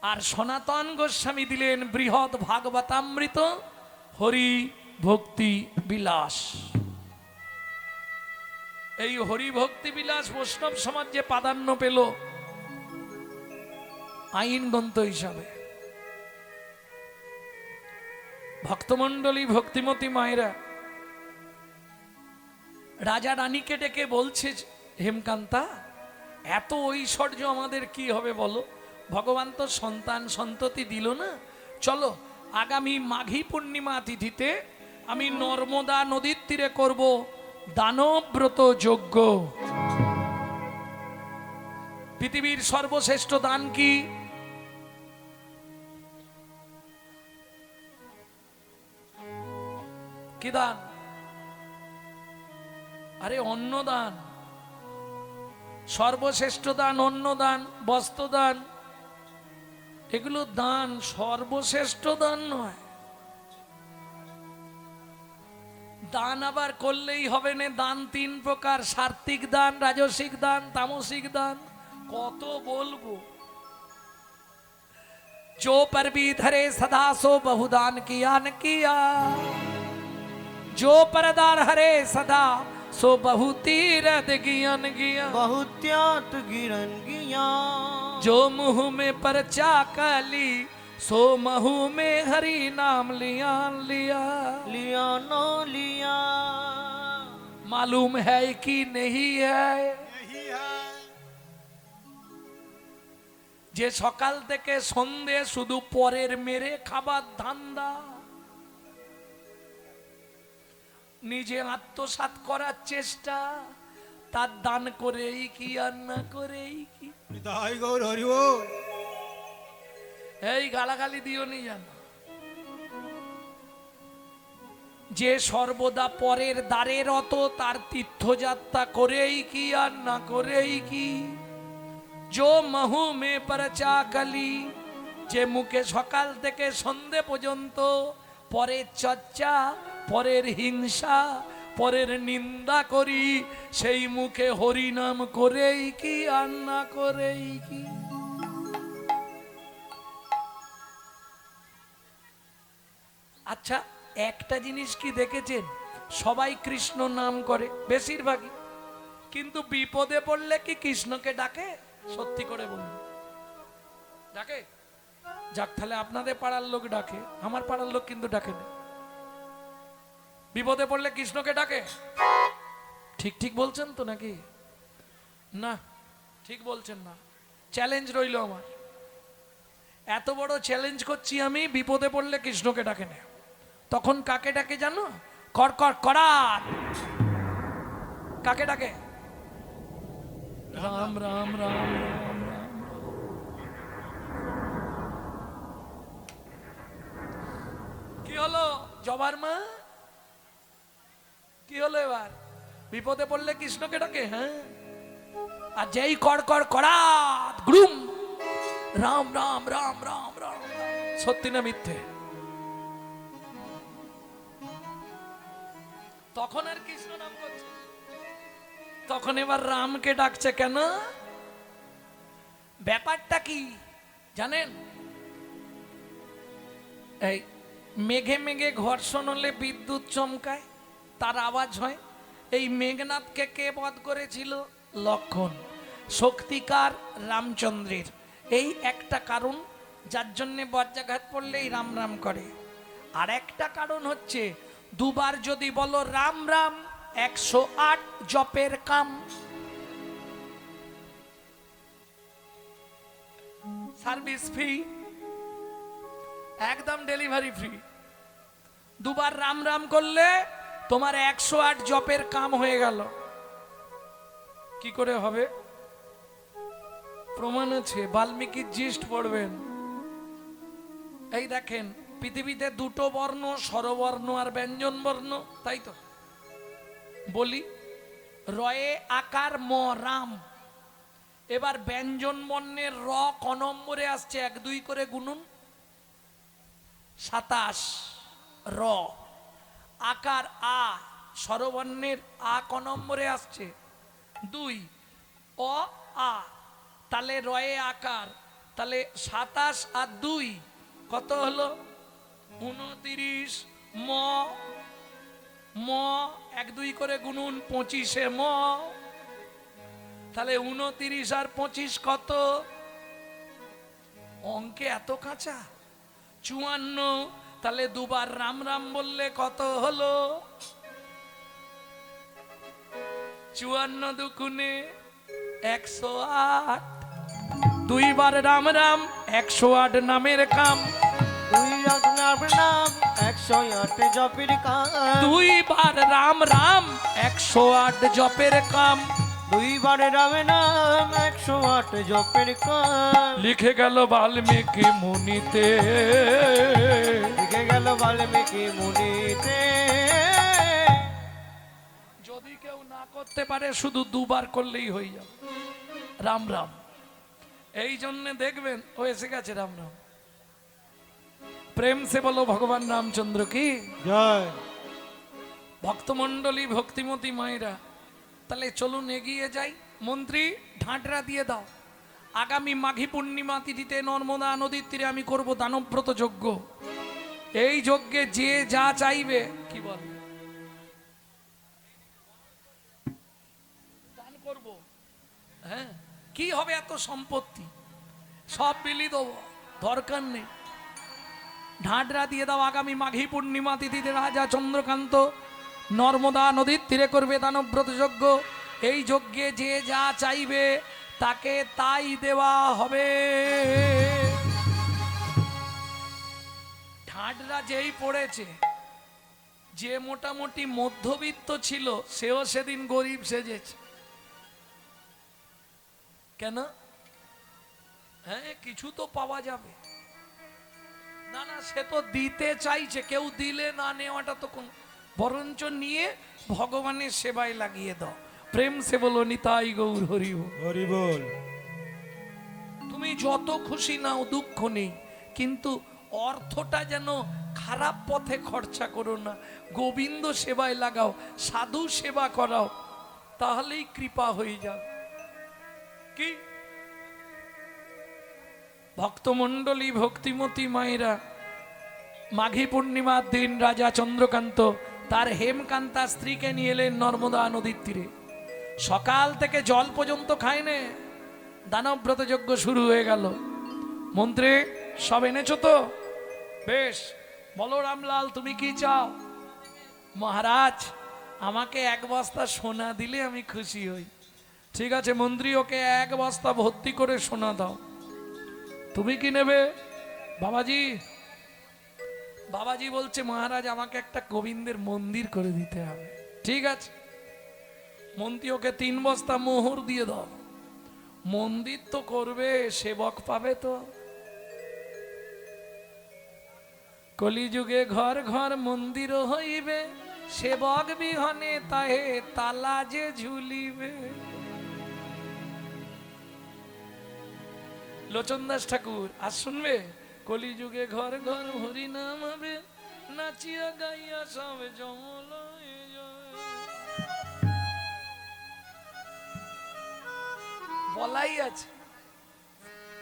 আর সনাতন গোস্বামী দিলেন বৃহৎ ভাগবতামৃত হরি ভক্তি বিলাস। এই হরি ভক্তি বিলাস বৈষ্ণব সমাজ যে প্রাধান্য পেল আইন গ্রন্থ হিসাবে। ভক্তমণ্ডলী, ভক্তিমতী মায়েরা, রাজা রানীকে ডেকে বলছে, হেমকান্তা এত ঐশ্বর্য আমাদের কি হবে বলো? ভগবান তো সন্তান সন্ততি দিল না, চলো আগামী মাঘী পূর্ণিমা তিথিতে আমি নর্মদা নদীর তীরে করব দানব্রত যজ্ঞ। পৃথিবীর সর্বশ্রেষ্ঠ দান কি? কি দান? আরে অন্নদান। সর্বশ্রেষ্ঠ দান অন্নদান, বস্ত্রদান, এগুলো দান, সর্বশ্রেষ্ঠ দান নয়। দান আবার করলেই হবে না, দান 3 প্রকার, সাত্ত্বিক দান, রাজসিক দান, তামসিক দান। কত বলবো? जो पर भी धरे सदा सो बहुदान किया न किया, जो परदार हरे सदा सो बहु तीरथ गियन गिया, बहुत्यात गिरन गिया। जो मुँह में परचा कली सो महू में हरि नाम लिया लिया। लिया नो लिया, मालूम है कि नहीं है यही है যে সকাল থেকে সন্ধে শুধু পরের মেরে খাবার ধান্দা, নিজে আত্মসাৎ করার চেষ্টা, তার দান করেই কি আর না করেই কি। নিতাই গৌর হরি বল। এই গালাগালি দিও নি জানো, যে সর্বদা পরের দ্বারে রত, তার তীর্থযাত্রা করেই কি আর না করেই কি। जो महू में परचा कली, যে মুখে সকাল থেকে সন্ধে পর্যন্ত পরের চর্চা, পরের হিংসা, পরের নিন্দা করি, সেই মুখে হরি নাম করেই কি আর না করেই কি। আচ্ছা, একটা জিনিস কি দেখেছেন? সবাই কৃষ্ণ নাম করে বেশিরভাগই, কিন্তু বিপদে পড়লে কি কৃষ্ণকে ডাকে? সত্যি করে বলুন, ডাকে? যাক, তাহলে আপনাদের পাড়ার লোক ডাকে, আমার পাড়ার লোক কিন্তু ডাকে না। বিপদে পড়লে কৃষ্ণকে ডাকে, ঠিক ঠিক বলছেন তো নাকি? না, ঠিক বলছেন না। চ্যালেঞ্জ রইল আমার। এত বড় চ্যালেঞ্জ করছি আমি, বিপদে পড়লে কৃষ্ণকে ডাকে না। তখন কাকে ডাকে জানো? কর কর করাত। কাকে ডাকে? রাম রাম রাম রাম রাম। কি হলো জবার মা? কি হলো এবার? বিপদে পড়লে কৃষ্ণকে ডাকে? হ্যাঁ। আর যেই কর কর করাত গ্রুম, রাম রাম রাম রাম রাম। সত্যি না মিথ্যে? তখন আর কৃষ্ণ নাম করছে, তখন এবার রামকে ডাকছে কেন? ব্যাপারটা কি জানেন? এই মেঘে মেঘে ঘর্ষণ হলে বিদ্যুৎ চমকায়, তার আওয়াজ হয়। এই মেঘনাথকে কে বধ করেছিল? লক্ষণ। শক্তিকার রামচন্দ্রের। এই একটা কারণ যার জন্য বজ্রাঘাত পড়লেই রাম রাম করে। আর একটা কারণ হচ্ছে দুবার যদি বলো রাম রাম 108 জপের কাম। সার্ভিস ফ্রি, একদম ডেলিভারি ফ্রি। দুবার রাম রাম করলে তোমার 108 জপের কাম হয়ে গেল। কি করে হবে? প্রমাণ আছে, বাল্মীকির জিস্ট পড়বেন। এই দেখেন, পৃথিবীতে দুটো বর্ণ, স্বরবর্ণ আর ব্যঞ্জন বর্ণ, তাই তো বলি। রয়ে আকার ম রাম। এবার ব্যঞ্জন বর্ণের র ক নম্বরে আসছে? 1 2 করে গুনুন। 27। র আকার আ, স্বরবর্ণের আ ক নম্বরে আসছে? 2। অ আ, তাহলে রয়ে আকার, তাহলে 27 আর 2 কত হলো? 29। ম ম 1 2 করে গুনুন, 25 ম। তাহলে 29 আর 25 কত? অঙ্কে এত কাঁচা। 54। তাহলে দুবার রাম রাম বললে কত হলো? 54 দুগুণে 108। দুইবার রাম রাম 108 নামের কাম। 2 নাম নাম 108 জপের কাম। দুইবার রাম রাম 108 জপের কাম। 2 বার রাম নাম 108 জপের কাম। লিখে গেল বাল্মীকি মুনিতে, লিখে গেল বাল্মীকি মুনিতে। যদি কেউ না করতে পারে শুধু দুবার করলেই হয়ে যাবে রাম রাম। এই জন্য দেখবেন ও এসে গেছে রাম রাম। প্রেম সে বলো ভগবান রামচন্দ্র কি জয়। ভক্তমণ্ডলী, ভক্তিমতী মায়েরা, তাহলে চলুন এগিয়ে যাই। মন্ত্রী ঢাঁটরা দিয়ে দাও। আগামী মাঘী পূর্ণিমা তিথিতে নর্মদা নদীর তীরে আমি করব দানব্রত যজ্ঞ। এই যজ্ঞে যে যা চাইবে, কি বল, দান করব। হ্যাঁ, কি হবে এত সম্পত্তি, সব বিলি দেবো, দরকার নেই। ঢাঁটরা দিয়ে দাও। আগামী মাঘী পূর্ণিমা তিথিতে রাজা চন্দ্রকান্ত নর্মদা নদীর তীরে করবে দানব্রত যজ্ঞ। এই যজ্ঞে যে যা চাইবে তাকে তাই দেওয়া হবে। ঢাঁটরা যেই পড়েছে, যে মোটামুটি মধ্যবিত্ত ছিল সেও সেদিন গরিব সেজেছে। কেন? হ্যাঁ, কিছু তো পাওয়া যাবে। না না, সে তো দিতে চাইছে, কেউ দিলে না নেওয়াটা তো কোন, বরঞ্চ নিয়ে ভগবানের সেবায় লাগিয়ে দাও। প্রেম সে বলো নিতাই গৌর হরি বল। হরি বল। তুমি যত খুশি নাও, দুঃখ নেই, কিন্তু অর্থটা যেন খারাপ পথে খরচা করো না। গোবিন্দ সেবায় লাগাও, সাধু সেবা করাও, তাহলেই কৃপা হয়ে যাবে। কি ভক্তমণ্ডলী, ভক্তিমতী মায়েরা, মাঘী পূর্ণিমার দিন রাজা চন্দ্রকান্ত তার হেমকান্তা স্ত্রীকে নিয়ে এলেন নর্মদা নদীর তীরে। সকাল থেকে জল পর্যন্ত খায়নি, দানব্রত যজ্ঞ শুরু হয়ে গেল। মন্ত্রী সব এনেছো তো? বেশ, বলো রামলাল তুমি কি চাও? মহারাজ আমাকে 1 বস্তা সোনা দিলে আমি খুশি হই। ঠিক আছে মন্ত্রী, ওকে 1 বস্তা ভর্তি করে সোনা দাও। তুমি কি নেবে? বাবাজি বাবাজি বলছে মহারাজ আমাকে একটা গোবিন্দের মন্দির করে দিতে হবে। ঠিক আছে, মন্ত্রী ওকে 3 বস্তা মোহর দিয়ে দাও। মন্দির তো করবে, সেবক পাবে তো। কলিযুগে ঘর ঘর মন্দির হইবে, সেবক বিহনে তাহে তালা যে ঝুলিবে। লোচন দাস ঠাকুর আর শুনবে, কলিযুগে ঘর ঘর হরি নাম হবে, নাচিয়া গাইয়া সব জমল হয়ে যাবে। বলাই আছে।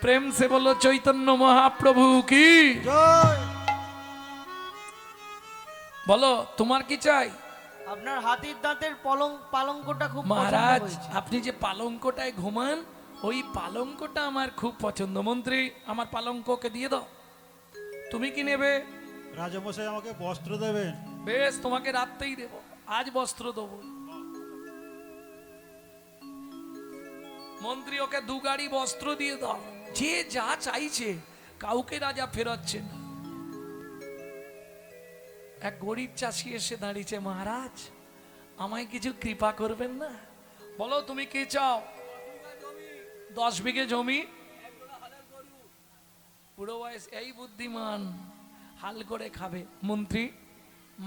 প্রেম সে বলো চৈতন্য মহাপ্রভু কি জয়। বলো, তোমার কি চাই? আপনার হাতির দাঁতের পালঙ্কটা খুব পছন্দ মহারাজ হয়েছে। আপনি যে পালঙ্কটায় ঘুমান, ওই পালঙ্কটা আমার খুব পছন্দ। মন্ত্রী আমার পালঙ্ককে দিয়ে দাও। তুমি কি নেবে? রাজামশাই আমাকে বস্ত্র দেবেন। বেশ, তোমাকে রাত্রেই দেব, আজ বস্ত্র দেবো। মন্ত্রী ওকে 2 গাড়ি বস্ত্র দিয়ে দাও। যে যা চাইছে কাউকে রাজা ফেরাচ্ছে না। এক গরিব চাষি এসে দাঁড়িয়েছে, মহারাজ আমায় কিছু কৃপা করবেন না? বলো তুমি কি চাও? 10 বিঘে জমি, বুড়ো বয়স, এই বুদ্ধিমান, হাল করে খাবে। মন্ত্রী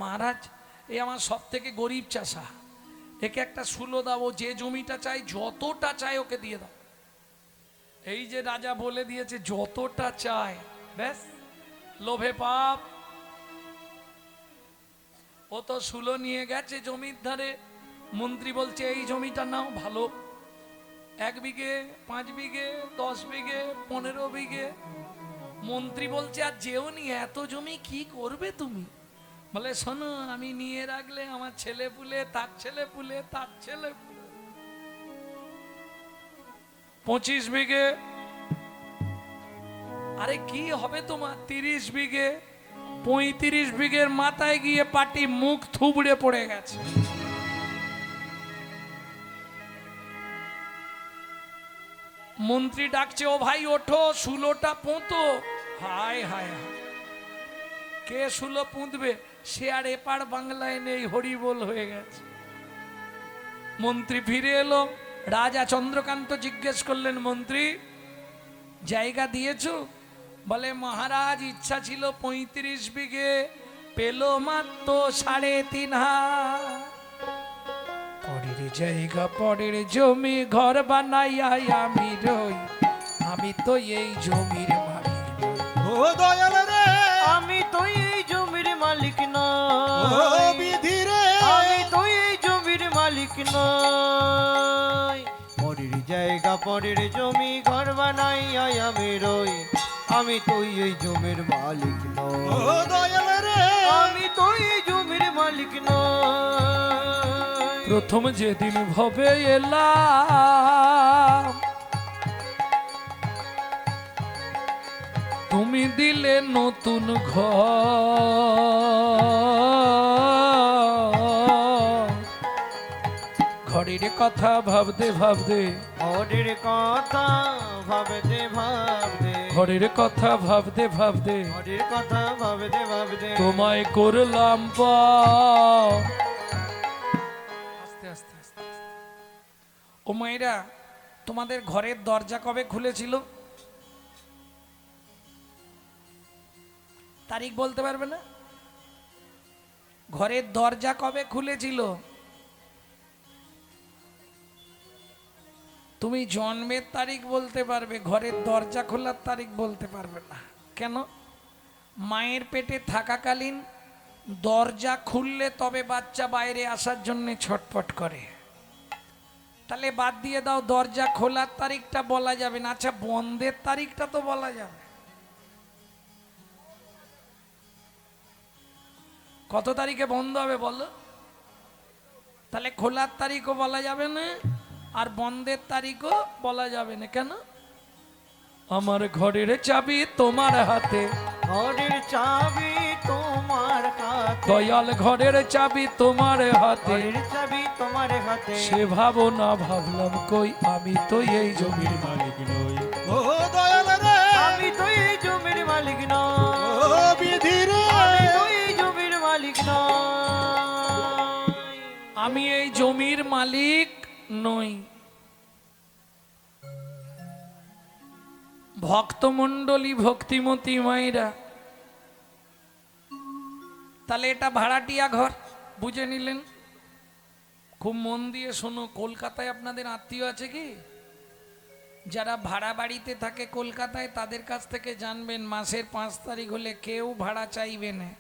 মহারাজ এই আমার সব থেকে গরিব চাষা, একে একটা সুলো দাও। যে জমিটা চাই, যতটা চাই ওকে দিয়ে দাও। এই যে রাজা বলে দিয়েছে যতটা চায়, ব্যাস, লোভে পাপ। ও তো সুলো নিয়ে গেছে জমির ধারে। মন্ত্রী বলছে এই জমিটা নাও, ভালো, 1 বিঘে, 5 বিঘে, 10 বিঘে, 15 বিঘে। মন্ত্রী বলছে আর যেও নি, এত জমি কি করবে তুমি? বলে শোনো, আমি নিয়ে রাখলে আমার ছেলে পুলে, তার ছেলে পুলে, তার ছেলে পুলে। 25 বিঘে। আরে কি হবে তোমার? 30 বিঘে। 35 বিঘের মাথায় গিয়ে পাটি মুখ থুবড়ে পড়ে গেছে। মন্ত্রী ডাকছে, ও ভাই ওঠো, সুলোটা পুঁতো। হায় হায় হায়, কে সুলো পুঁতবে? সে আর এপার বাংলায় নেই, হরিবোল হয়ে গেছে। মন্ত্রী ফিরে এলো। রাজা চন্দ্রকান্ত জিজ্ঞেস করলেন, মন্ত্রী জায়গা দিয়েছো? বলে মহারাজ ইচ্ছা ছিল 35 বিঘে, পেল মাত্র 3.5 হাত। পরের জায়গা পরের জমি, ঘর বানাইয়া আমি রই, আমি তো এই জমির মালিক নই। ও দয়াল রে, আমি তো এই জমির মালিক ও নই। বিধি রে, আমি তো এই জমির মালিক নই। পরের জায়গা পরের জমি, ঘর বানাইয়া আমি রই, আমি তো এই জমির মালিক ও নই। দয়াল রে, আমি তো এই জমির মালিক নই। প্রথম যেদিন ভবে এলাম, তুমি দিলে নতুন ঘর। ঘরের কথা ভাবতে ভাবতে, ঘরের কথা ভাবতে ভাবতে, ঘরের কথা ভাবতে ভাবতে ঘরের কথা ভাবতে ভাবতে, তোমায় করলাম পার। আস্তে আস্তে আস্তে। ও মায়েরা, তোমাদের ঘরের দরজা কবে খুলেছিল? তারিখ বলতে পারবে না? ঘরের দরজা কবে খুলেছিল? তুমি জন্মের তারিখ বলতে পারবে, ঘরের দরজা খোলার তারিখ বলতে পারবে না। কেন? মায়ের পেটে থাকাকালীন দরজা খুললে তবে বাচ্চা বাইরে আসার জন্য ছটফট করে। তাহলে বাদ দিয়ে দাও, দরজা খোলার তারিখটা বলা যাবে না। আচ্ছা বন্ধের তারিখটা তো বলা যাবে। কত তারিখে বন্ধ হবে বলো? তাহলে খোলার তারিখও বলা যাবে না, আর বন্ধের তারিখও বলা যাবে না। কেন? আমার ঘরের চাবি তোমার হাতে, ঘরের চাবি তোমার কাছে, দয়াল ঘরের চাবি তোমার হাতে, ঘরের চাবি তোমার হাতে। সে ভাবো না ভাবলাম কই, আমি তো এই জমির মালিক নই ও দয়াল রে, আমি তো এই জমির মালিক ও নই, বিধি রে, আমি তো এই জমির মালিক নই। আমি এই জমির মালিক নই। ভক্তমণ্ডলী, ভক্তিমতী মায়েরা, তাহলে এটা ভাড়াটিয়া ঘর বুঝে নিলেন। খুব মন দিয়ে শোনো, কলকাতায় আপনাদের আত্মীয় আছে কি? যারা ভাড়া বাড়িতে থাকে কলকাতায়, তাদের কাছ থেকে জানবেন মাসের 5 তারিখ হলে কেউ ভাড়া চাইবে না।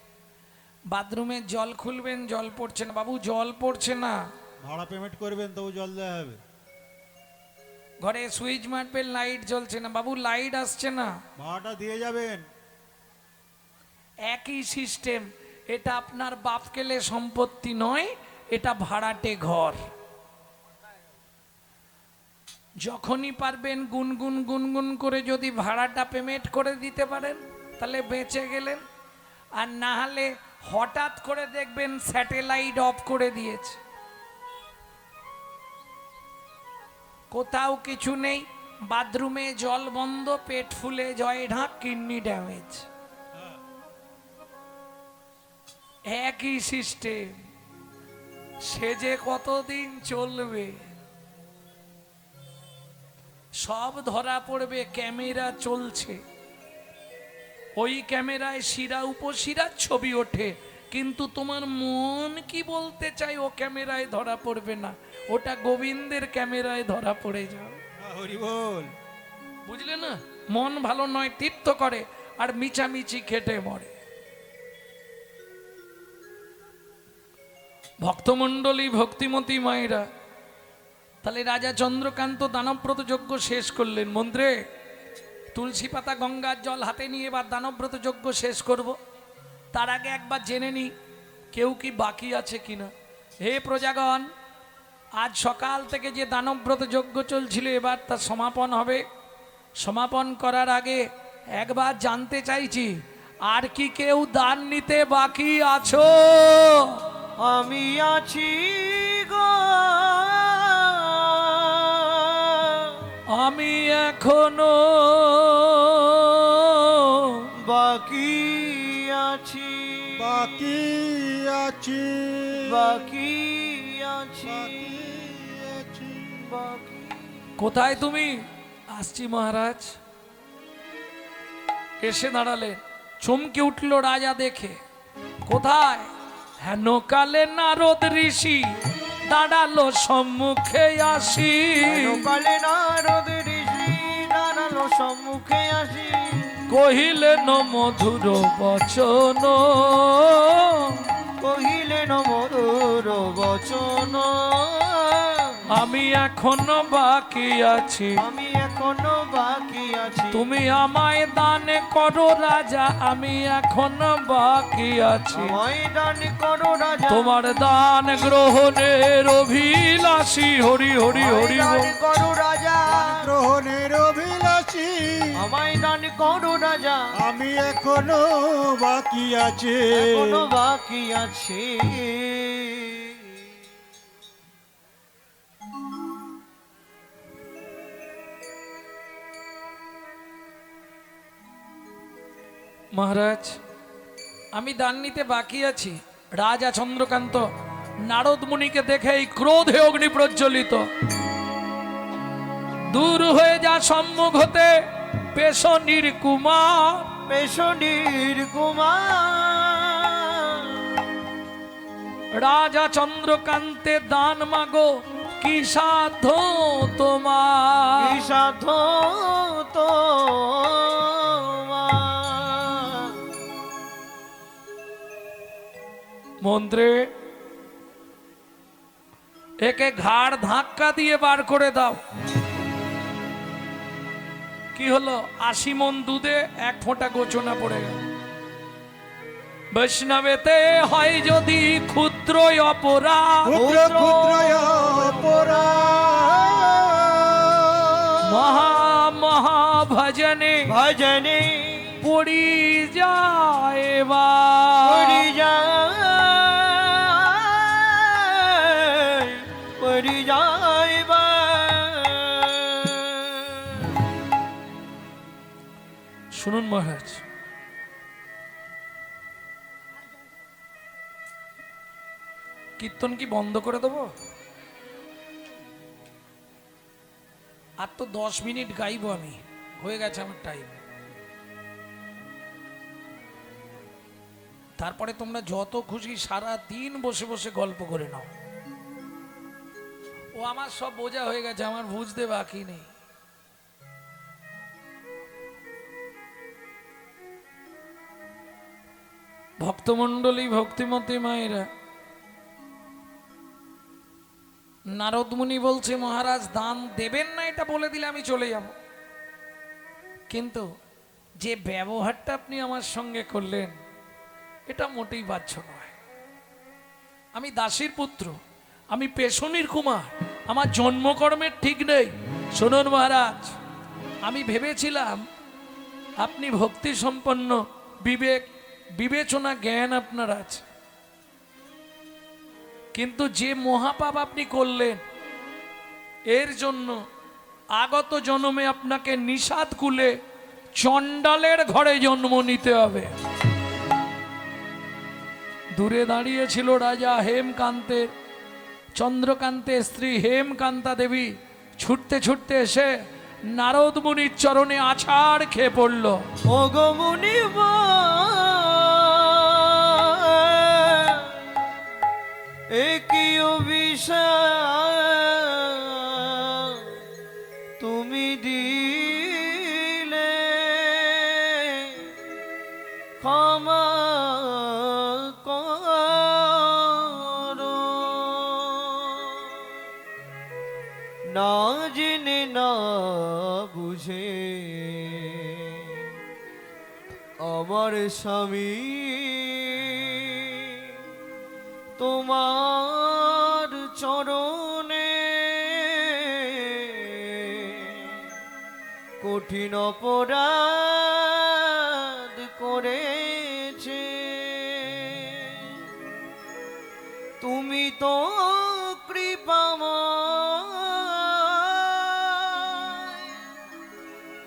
বাথরুমে জল খুলবেন, জল পড়ছে না, বাবু জল পড়ছে না। ভাড়া পেমেন্ট করবেন তবু জল দেওয়া হবে। ঘরে সুইচ মারবেন, লাইট জ্বলছে না, বাবু লাইট আসছে না। ভাড়াটা দিয়ে যাবেন। একই সিস্টেম। এটা আপনার বাপ কেলে সম্পত্তি নয়, এটা ভাড়াটে ঘর। যখনই পারবেন গুনগুন গুনগুন করে যদি ভাড়াটা পেমেন্ট করে দিতে পারেন তাহলে বেঁচে গেলেন। আর না হলে হঠাৎ করে দেখবেন স্যাটেলাইট অফ করে দিয়েছে, কোথাও কিছু নেই, বাথরুমে জল বন্ধ, পেট ফুলে জয় ঢাক, কিডনি ড্যামেজ। একই সিস্টেম। সে যে কতদিন চলবে সব ধরা পড়বে। ক্যামেরা চলছে, ওই ক্যামেরায় শিরা উপশিরার ছবি ওঠে, কিন্তু তোমার মন কি বলতে চাই ও ক্যামেরায় ধরা পড়বে না, ওটা গোবিন্দের ক্যামেরায় ধরা পড়ে যাও। হরি বল। বুঝলে না? মন ভালো নয়, তীর্থ করে আর মিচামিচি খেটে মরে। ভক্তমণ্ডলী, ভক্তিমতী মায়েরা, তাহলে রাজা চন্দ্রকান্ত দানবব্রত যজ্ঞ শেষ করলেন। মন্ত্রে তুলসী পাতা গঙ্গার জল হাতে নিয়ে এবার দানবব্রত যজ্ঞ শেষ করব। তার আগে একবার জেনে নি কেউ কি বাকি আছে কিনা। হে প্রজাগণ, আজ সকাল থেকে যে দানবব্রত যজ্ঞ চলছিল এবার তার সমাপন হবে। সমাপন করার আগে একবার জানতে চাইছি, আর কি কেউ দান নিতে বাকি আছো? আমি আছি গো, আমি এখনো বাকি আছি, বাকি আছি, বাকি আছি, বাকি আছি। বাকি। কোথায় তুমি? আসছি মহারাজ। এসে দাঁড়ালেন, চমকে উঠল রাজা দেখে। কোথায়? হেন কালে নারদ ঋষি দাঁড়ালো সম্মুখে আসি। কালে নারদ ঋষি দাঁড়ালো সম্মুখে আসি, কহিলেন মধুর বচন, কহিলেন মধুর বচন। আমি এখনো বাকি আছি, আমি এখনো বাকি আছি, তুমি আমায় দান করো রাজা, আমি এখনো বাকি আছি। আমায় দান করো রাজা, তোমার দান গ্রহণের অভিলাষী। হরি হরি হরি আমায় বল। দান করো রাজা, গ্রহণের অভিলাষী, আমায় দান করো রাজা, আমি এখনো বাকি আছে। এখনো বাকি আছি। মহারাজ, আমি দান নিতে বাকি আছি। রাজা চন্দ্রকান্ত নারদ মুনিকে দেখেই ক্রোধে অগ্নি প্রজ্বলিত। দূর হয়ে যা সম্মুখ হতে পেশনির কুমার, পেশনির কুমার। রাজা চন্দ্রকান্তে দান মাগো, কি সাধ্য তোমার? কি সাধ্য তোমার? মন্ত্রে একে ঘাড় ধাক্কা দিয়ে বার করে দাও। কি হলো? 80 মণ দুধে 1 ফোঁটা গোচনা পড়ে গেল। বৈষ্ণবেতে হয় যদি ক্ষুদ্র অপরাধ, ক্ষুদ্র ক্ষুদ্র অপরাধ, মহা মহা ভজনে ভজনে পড়ি যায় বা। পড়ি যায় শুনুন মহারাজ, কীর্তন কি বন্ধ করে দেবো? আর তো 10 মিনিট গাইবো আমি, হয়ে গেছে আমার টাইম। তারপরে তোমরা যত খুশি সারা দিন বসে বসে গল্প করে নাও। ও আমার সব বোঝা হয়ে গেছে, আমার বুঝতে বাকি নেই। ভক্তমণ্ডলী, ভক্তিমতী মায়েরা, নারদ মুনি বলছে মহারাজ দান দেবেন না এটা বলে দিলে আমি চলে যাব, কিন্তু যে ব্যবহারটা আপনি আমার সঙ্গে করলেন এটা মোটেই বাহ্য নয়। আমি দাসীর পুত্র, আমি পেশনির কুমার, আমার জন্মকর্মের ঠিক নেই। শুনুন মহারাজ, আমি ভেবেছিলাম আপনি ভক্তি সম্পন্ন, বিবেক বিবেচনা জ্ঞান আপনার আছে, কিন্তু যে মহাপাপ আপনি করলেন এর জন্য আগত জন্মে আপনাকে নিষাদ কুলে চণ্ডালের ঘরে জন্ম নিতে হবে। দূরে দাঁড়িয়ে ছিল রাজা হেমকান্তের, চন্দ্রকান্তের স্ত্রী হেমকান্তা দেবী ছুটতে ছুটতে এসে নারদ মুনির চরণে আছাড় খেয়ে পড়ল। ও গো মুনিব, এ কি অভিশাপ তুমি দিলে, ক্ষমা করো। না জেনে না বুঝে আমার স্বামী তোমার চরণে কঠিন অপরাধ করেছে। তুমি তো কৃপাময়,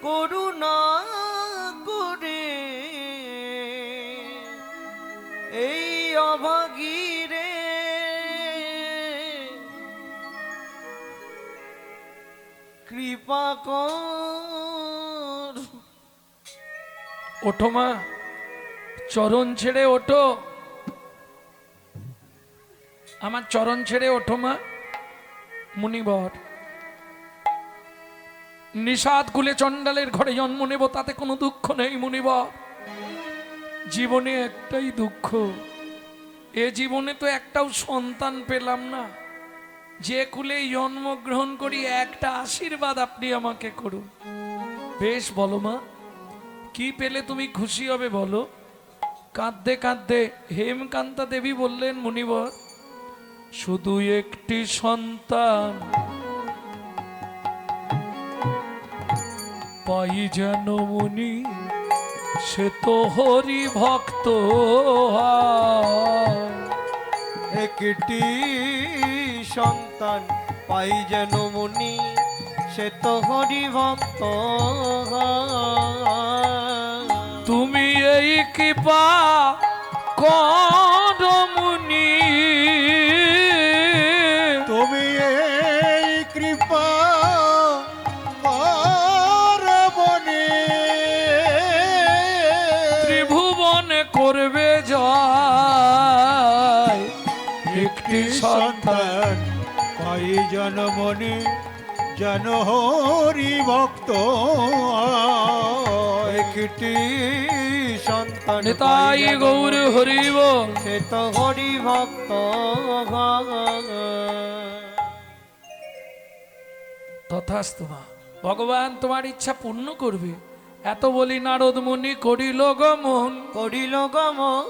করুণা করে এই অভাগীরে কৃপা কর। ওঠো মা, চরণ ছেড়ে ওঠো, আমার চরণ ছেড়ে ওঠো মা। মুনিবর, নিষাদ কুলে চণ্ডালের ঘরে জন্ম নেব তাতে কোনো দুঃখ নেই মুনিবর, জীবনে একটাই দুঃখ, এ জীবনে তো একটাও সন্তান পেলাম না। যে কুলে জন্মগ্রহণ করি একটা আশীর্বাদ আপনি আমাকে করুন। বেশ বলো মা, কি পেলে তুমি খুশি হবে বলো? কাঁদতে কাঁদতে হেমকান্তা দেবী বললেন মুনিবর, শুধু একটি সন্তান পাই যেন মুনি, সে তো হরি ভক্ত হয়। একটি সন্তান পাই যেন মুনি, সে তো হরি ভক্ত হয়। তুমি এই কৃপা কর মুনি, তুমি এই কৃপা করবনে, ত্রিভুবনে করবে জয়। একটি সন্তান সন্তান পাই জনমনে, জন হরি ভক্ত একটি সন্তান নিতাই গৌর হরিব। সে তো হরি ভক্ত তথাস্তু মা, ভগবান তোমার ইচ্ছা পূর্ণ করবে। এত বলি নারদ মুনি করিল গমন, করিল গমন।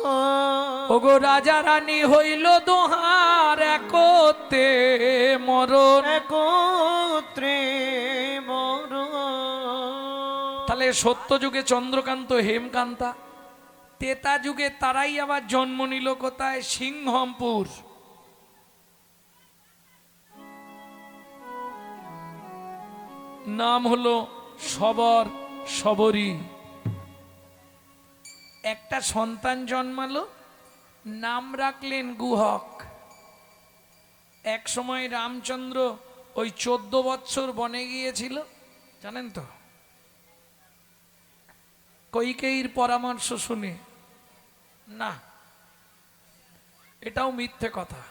ওগো রাজা রানী হইল দোহার, একতে মরণ। একত্রে মরণ। তাহলে সত্য যুগে চন্দ্রকান্ত হেমকান্তা, তেতা যুগে তারাই আবার জন্ম নিল কোথায়? সিংহমপুর। নাম হলো সবর, সবরী। একটা সন্তান জন্মালো, নাম রাখলেন গুহক। এক সময় রামচন্দ্র ওই 14 বৎসর বনে গিয়েছিল, জানেন তো, কইকেয়ীর পরামর্শ শুনে। না, এটাও মিথ্যে কথা।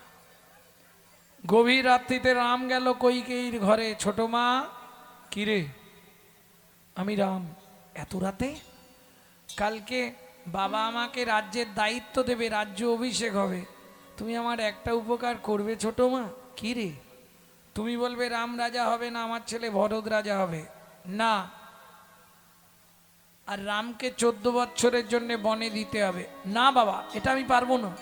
গভীর রাত্রিতে রাম গেল কইকেয়ীর ঘরে। ছোট মা, কিরে? আমি রাম। এত রাতে? কালকে বাবা আমাকে রাজ্যের দায়িত্ব দেবে, রাজ্য অভিষেক হবে, তুমি আমার একটা উপকার করবে ছোট মা? কি রে? তুমি বলবে রাম রাজা হবে না, আমার ছেলে ভরত রাজা হবে। না, আর রামকে 14 বৎসরের জন্য বনে দিতে হবে। না বাবা, এটা আমি পারবো না।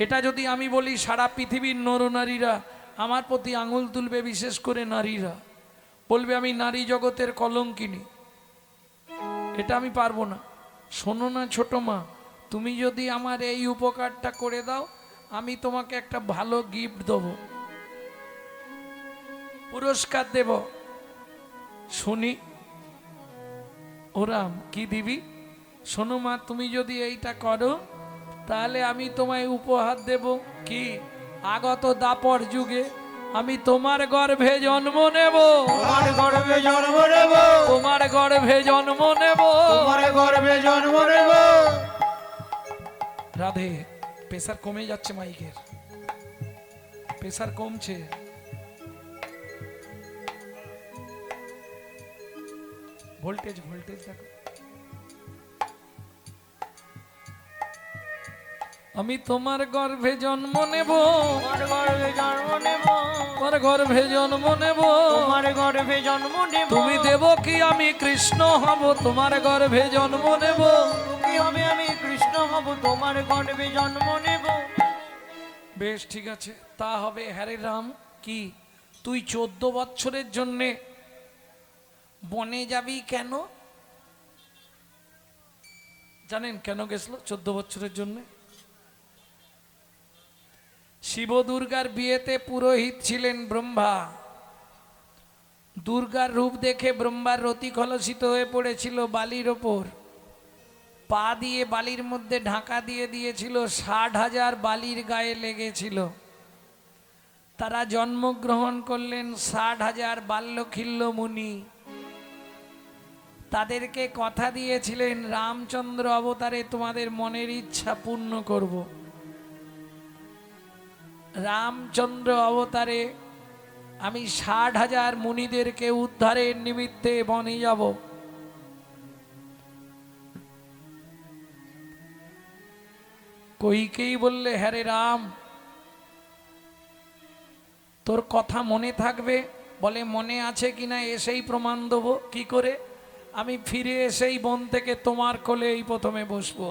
এটা যদি আমি বলি, সারা পৃথিবীর নরনারীরা আমার প্রতি আঙুল তুলবে, বিশেষ করে নারীরা বলবে আমি নারী জগতের কলঙ্কিনী। এটা আমি পারবো না। শোনো না ছোট মা, তুমি যদি আমার এই উপকারটা করে দাও, আমি তোমাকে একটা ভালো গিফট দেব, পুরস্কার দেব। শুনি। ওরাম, কি দিবি? শোনো মা, তুমি যদি এইটা করো তাহলে আমি তোমায় উপহার দেব। কি? আগত দাপর যুগে আমি তোমার গর্ভে জন্ম নেব। তোমার গর্ভে জন্ম নেব। তোমার গর্ভে জন্ম নেব। তোমার গর্ভে জন্ম নেব। রাধে, প্রেসার কমে যাচ্ছে, মাইকের প্রেসার কমছে। ভোল্টেজ দেখো। আমি তোমার গর্ভে জন্ম নেব। তোমার গর্ভে জন্ম নেব। তোমার গর্ভে জন্ম নেব। তোমার গর্ভে জন্ম নেব। তুমি দেব কি আমি কৃষ্ণ হব, তোমার গর্ভে জন্ম নেব। তুমি হবে আমি কৃষ্ণ হব, তোমার গর্ভে জন্ম নেব। বেশ, ঠিক আছে, তা হবে। হ্যারে রাম, কি তুই 14 বৎসরের জন্যে বনে যাবি? কেন জানেন? কেন গেছিল 14 বৎসরের জন্যে? শিব দুর্গার বিয়েতে পুরোহিত ছিলেন ব্রহ্মা। দুর্গার রূপ দেখে ব্রহ্মার রতি কলসিত হয়ে পড়েছিল বালির ওপর। পা দিয়ে বালির মধ্যে ঢাকা দিয়ে দিয়েছিল, 60,000 বালির গায়ে লেগেছিল। তারা জন্মগ্রহণ করলেন 60,000 বাল্যখিল্য মুনি। তাদেরকে কথা দিয়েছিলেন, রামচন্দ্র অবতারে তোমাদের মনের ইচ্ছা পূর্ণ করব। রামচন্দ্র অবতারে আমি 60,000 মুনিদেরকে উদ্ধারের নিমিত্তে বনে যাব। কইকেই বললে, হ্যাঁ রে রাম, তোর কথা মনে থাকবে? বলে, মনে আছে কিনা এসেই প্রমাণ দেবো। কি করে? আমি ফিরে এসেই বন থেকে তোমার কোলে এই প্রথমে বসবো,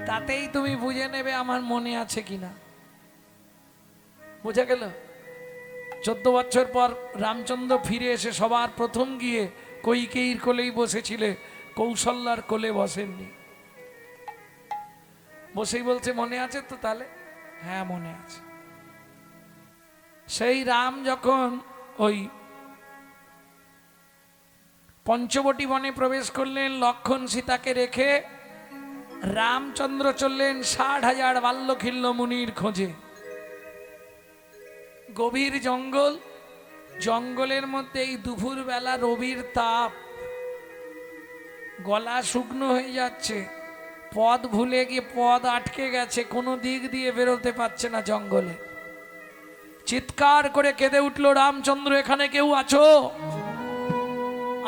তাতেই তুমি বুঝে নেবে আমার মনে আছে কিনা। বুঝা গেল? 14 বছর পর রামচন্দ্র ফিরে এসে সবার প্রথম গিয়ে কইকেয়ীর কোলেই বসেছিলে, কৌশল্যার কোলে বসেননি। বসেই বলছে, মনে আছে তো? তাহলে হ্যাঁ, মনে আছে। সেই রাম যখন ওই পঞ্চবটী বনে প্রবেশ করলেন, লক্ষণ সীতাকে রেখে রামচন্দ্র চললেন 60,000 বাল্যখিল্য মুনির খোঁজে। গভীর জঙ্গল, জঙ্গলের মধ্যে এই দুপুর বেলা রবির তাপ, গলা শুকনো হয়ে যাচ্ছে, পথ ভুলে গিয়ে পথ আটকে গেছে, কোনো দিক দিয়ে বেরোতে পারছে না জঙ্গলে। চিৎকার করে কেঁদে উঠল, রামচন্দ্র, এখানে কেউ আছো?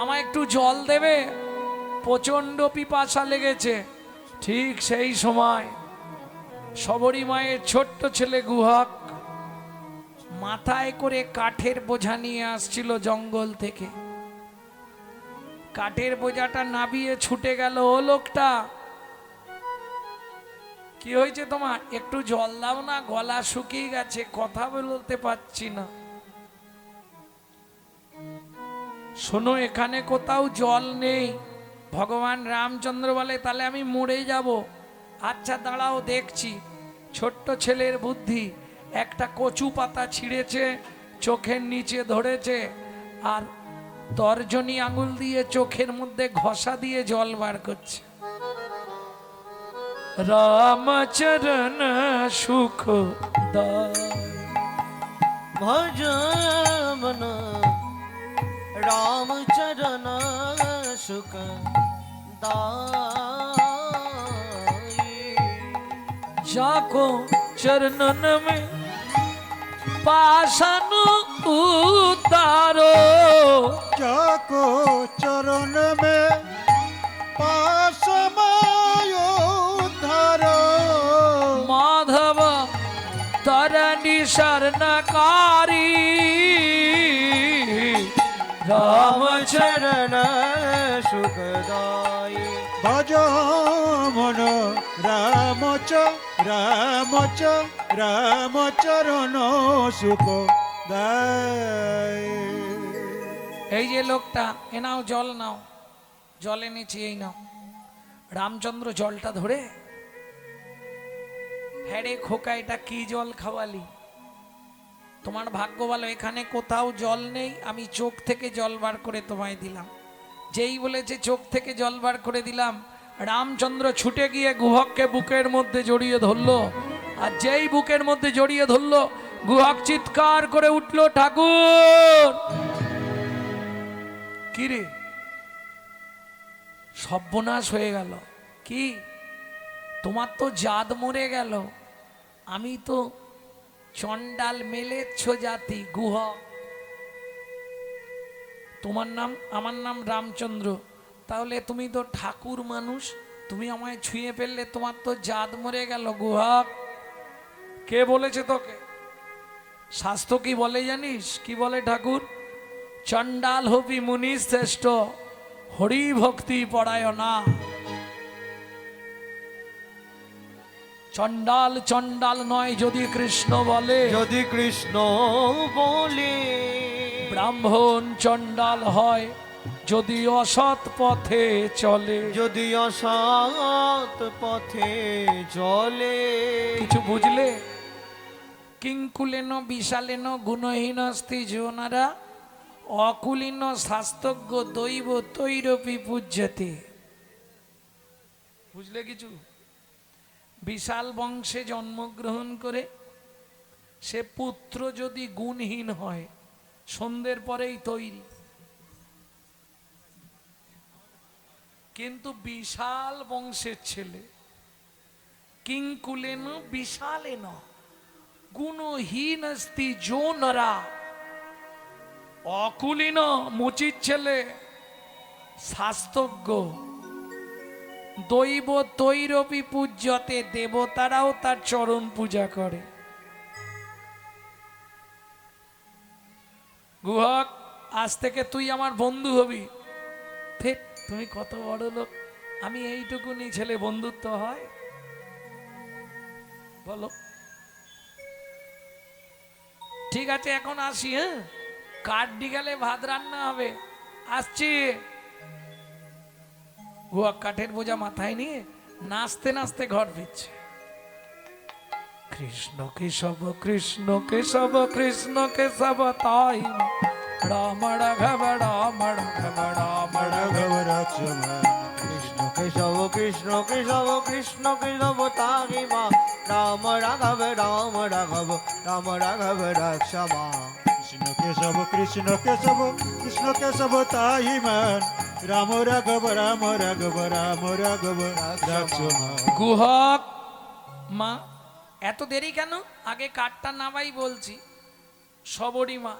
আমায় একটু জল দেবে, প্রচন্ড পিপাসা লেগেছে। ঠিক সেই সময় শবরী মায়ের ছোট্ট ছেলে গুহক মাথায় করে কাঠের বোঝা নিয়ে আসছিল জঙ্গল থেকে। কাঠের বোঝাটা নাবিয়ে ছুটে গেল। ও লোকটা, কি হয়েছে তোমার? একটু জল দাও না, গলা শুকিয়ে গেছে, কথা বলতে পারছি না। শোনো, এখানে কোথাও জল নেই। ভগবান রামচন্দ্র বলে, তাহলে আমি মরে যাব। আচ্ছা দাঁড়াও, দেখছি। ছোট্ট ছেলের বুদ্ধি, একটা কচু পাতা ছিঁড়েছে, চোখের নিচে ধরেছে, আর তর্জনী আঙুল দিয়ে চোখের মধ্যে ঘষা দিয়ে জল বার করছে। রামচরণ সুখ দায়। ভজ মন রাম চরণ সুখ দাই। जाको चरणन में पाषाण उतारो, जाको चरण में पाशमय धरो। माधव तरणी शरणकारी, रामचरण सुखदाई। भज मन राम चरण सुख दाय। এই যে লোকটা, এ নাও জল নাও, জল এনেছি, এই নাও। রামচন্দ্র জলটা ধরে, হ্যাঁ রে খোকা এটা কি জল খাওয়ালি? তোমার ভাগ্য ভালো এখানে কোথাও জল নেই, আমি চোখ থেকে জল বার করে তোমায় দিলাম। যেই বলেছে চোখ থেকে জল বার করে দিলাম, রামচন্দ্র ছুটে গিয়ে গুহককে বুকের মধ্যে জড়িয়ে ধরলো। আর যেই বুকের মধ্যে জড়িয়ে ধরলো, গুহক চিৎকার করে উঠলো, ঠাকুর! কি রে, সর্বনাশ হয়ে গেল। কি, তোমার তো জাত মরে গেল, আমি তো চণ্ডাল মেলেচ্ছ জাতি গুহক। তোমার নাম, আমার নাম রামচন্দ্র, তাহলে তুমি তো ঠাকুর মানুষ, তুমি আমায় ছুঁয়ে ফেললে, তোমার তো জাত মরে গেল গুহক। কে বলেছে তোকে? শাস্ত্র কি বলে জানিস? কি বলে ঠাকুর? চণ্ডাল হবি মুনি শ্রেষ্ঠ, হরি ভক্তি পরায়ণা। চণ্ডাল চণ্ডাল নয় যদি কৃষ্ণ বলে, যদি কৃষ্ণ বলে। ব্রাহ্মণ চণ্ডাল হয় যদি অসৎ পথে চলে। যদি অসৎ পথে চলে। কিছু বুঝলে? কিংকুলেন বিশালেন গুণহীনস্তি জোনারা, অকুলীন শাস্তজ্ঞ দৈব তৈরপি পূজ্যতে। বুঝলে কিছু? বিশাল বংশে জন্মগ্রহণ করে সে পুত্র যদি গুণহীন হয়, সন্ধ্যের পরেই তৈরি। কিন্তু বিশাল বংশের ছেলে, কিংকুলেন বিশালেন গুণহীন স্তি জোনরা, অকুলীন মুচির ছেলে শাস্তজ্ঞ, দৈব তৈরপি পূজ্যতে, দেবতারাও তার চরণ পূজা করে। গুহক, আজ থেকে তুই আমার বন্ধু হবি। ঠিক, তুমি কত বড় লোক, আমি এইটুকুনি ছেলে, বন্ধুত্ব হয় বলো? ঠিক আছে, এখন আসি। হ্যাঁ, কাঠ গেলে ভাত রান্না হবে, আসছি। গুহক কাঠের বোঝা মাথায় নিয়ে নাচতে নাচতে ঘর ফিরছে। কৃষ্ণ কেশব কৃষ্ণ কেশব কৃষ্ণ কেশব তাই রাম রাঘব রাম রাঘব রাম রাঘব। राघव लक्ष्मण কৃষ্ণ কেশব কৃষ্ণ কেশব কৃষ্ণ কেশব তাহি মা, রাম রাঘব রাম রাঘব রাম রাঘব রক্ষমা। कृष्ण केशव कृष्ण केशव ताहि मान, राम राघव राम राघव राम राघव लक्ष्मण। গুহক মা, এত দেরি কেন? আগে কাঠটা নামাই বলছি। সবরী মা,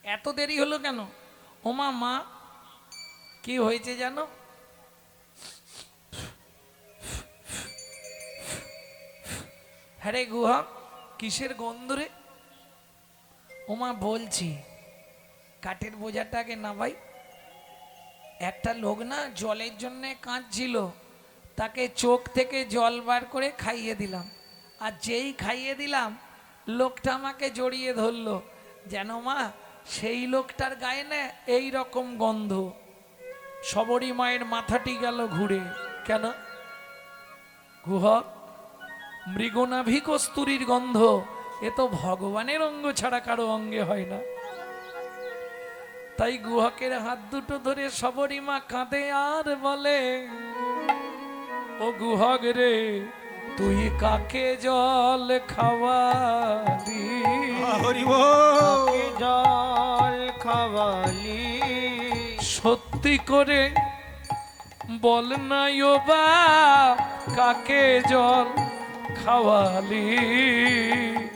এত দেরি হলো কেন? ওমা মা, কি হয়েছে জানো? হ্যাঁ রে গুহক, কিসের গন্ধ রে? ওমা বলছি, কাঠের বোঝাটাকে নামাই। একটা লোক না জলের জন্য কাঁদছিল, তাকে চোখ থেকে জল বার করে খাইয়ে দিলাম। আর যেই খাইয়ে দিলাম, লোকটা আমাকে জড়িয়ে ধরলো, যেন মা সেই লোকটার গায়ে না এই রকম গন্ধ। সবরী মায়ের মাথাটি গেল ঘুরে। কেন? গুহক, মৃগনাভি কস্তুরীর গন্ধ, এ তো ভগবানের অঙ্গ ছাড়া কারো অঙ্গে হয় না। তাই গুহকের হাত দুটো ধরে সবরী মা কাঁদে আর বলে, ও গুহগ রে তুই কাকে জল খাওয়ালি হরি বল কাকে জল খাওয়ালি সত্যি করে বল না ও বা কাকে জল খাওয়ালি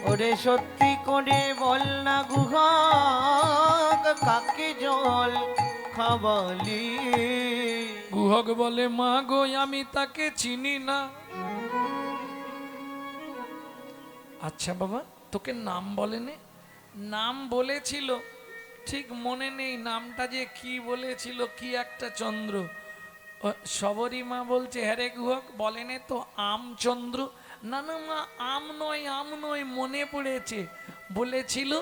ওরে সত্যি করে বল না গুহগ কাকে জল খাওয়ালি গুহগ বলে মা গো আমি তাকে চিনি না। আচ্ছা বাবা তোকে নাম বলেনি? নাম বলেছিল ঠিক মনে নেই নামটা যে কি বলেছিল, কি একটা চন্দ্র। সবরই মা বলছে হ্যাঁ রে গুহক বলেনে তো আমচন্দ্র। না না মা আম নয় মনে পড়েছে, বলেছিল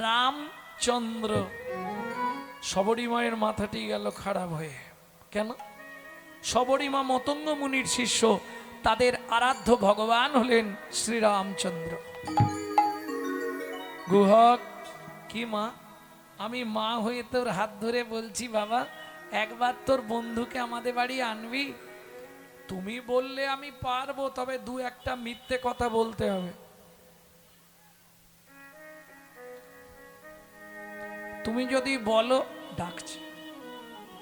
রামচন্দ্র। সবরী মায়ের মাথাটি গেল খারাপ হয়ে। কেন? সবরী মা মতঙ্গ মুনির শিষ্য, তাদের আরাধ্য ভগবান হলেন শ্রীরামচন্দ্র। গুহক কি মা, আমি মা হয়ে তোর হাত ধরে বলছি বাবা একবার তোর বন্ধুকে আমাদের বাড়ি আনবি? তুমি বললে আমি পারবো, তবে দু একটা মিথ্যে কথা বলতে হবে। তুমি যদি বলো, ডাকছি,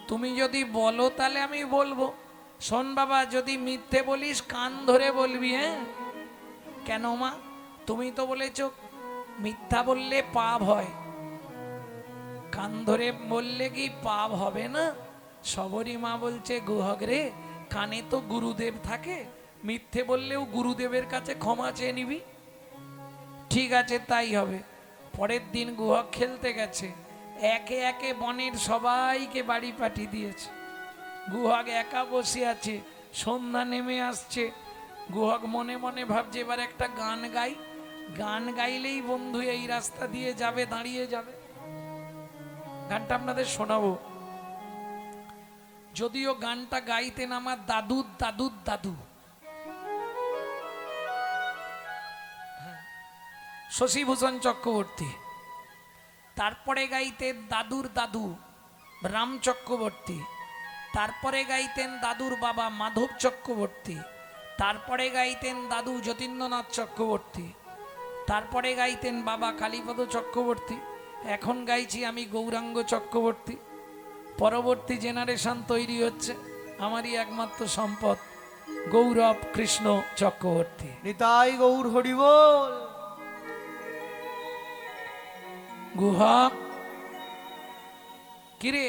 তুমি যদি বলো তাহলে আমি বলবো। শোন বাবা যদি মিথ্যে বলিস কান ধরে বলবি। হ্যাঁ কেন মা? তুমি তো বলেছ মিথ্যা বললে পাপ হয়, কান ধরে বললে কি পাপ হবে না? সবরই মা বলছে গুহগ রে কানে তো গুরুদেব থাকে, মিথ্যে বললেও গুরুদেবের কাছে ক্ষমা চেয়ে নিবি। ঠিক আছে তাই হবে। পরের দিন গুহগ খেলতে গেছে, একে একে বনের সবাইকে বাড়ি পাঠিয়ে দিয়েছে। গুহগ একা বসে আছে, সন্ধ্যা নেমে আসছে। গুহগ মনে মনে ভাবছে এবার একটা গান গাই, গান গাইলেই বন্ধু এই রাস্তা দিয়ে যাবে, দাঁড়িয়ে যাবে। গানটা আপনাদের শোনাবো, যদিও গানটা গাইতেন আমার দাদুর দাদুর দাদু শশীভূষণ চক্রবর্তী। তারপরে গাইতেন দাদুর দাদু রাম চক্রবর্তী। তারপরে গাইতেন দাদুর বাবা মাধব চক্রবর্তী। তারপরে গাইতেন দাদু যতীন্দ্রনাথ চক্রবর্তী। তারপরে গাইতেন বাবা কালীপদ চক্রবর্তী। এখন গাইছি আমি গৌরাঙ্গ চক্রবর্তী। পরবর্তী জেনারেশন তৈরি হচ্ছে, আমারই একমাত্র সম্পদ গৌরব কৃষ্ণ চক্রবর্তী। নিতাই গৌর হরি বল। গুহা কিরে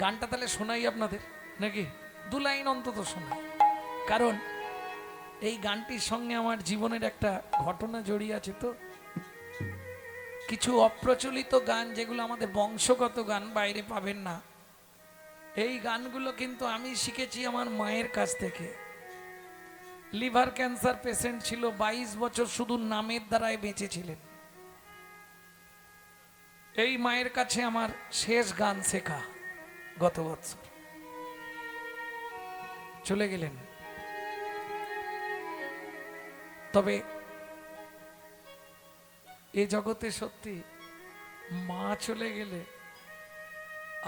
গানটা তাহলে শোনাই আপনাদের নাকি? দু লাইন অন্তত শোনাই, কারণ এই গানটির সঙ্গে আমার জীবনের একটা ঘটনা জড়িয়ে আছে। তো কিছু অপ্রচলিত গান যেগুলো আমাদের বংশগত গান, বাইরে পাবেন না, এই গানগুলো কিন্তু আমি শিখেছি আমার মায়ের কাছ থেকে। লিভার ক্যান্সার পেশেন্ট ছিল, 22 বছর শুধু নামের দ্বারাই বেঁচেছিলেন। এই মায়ের কাছে আমার শেষ গান শেখা। গত বছর চলে গেলেন। তবে এ জগতে সত্যি মা চলে গেলে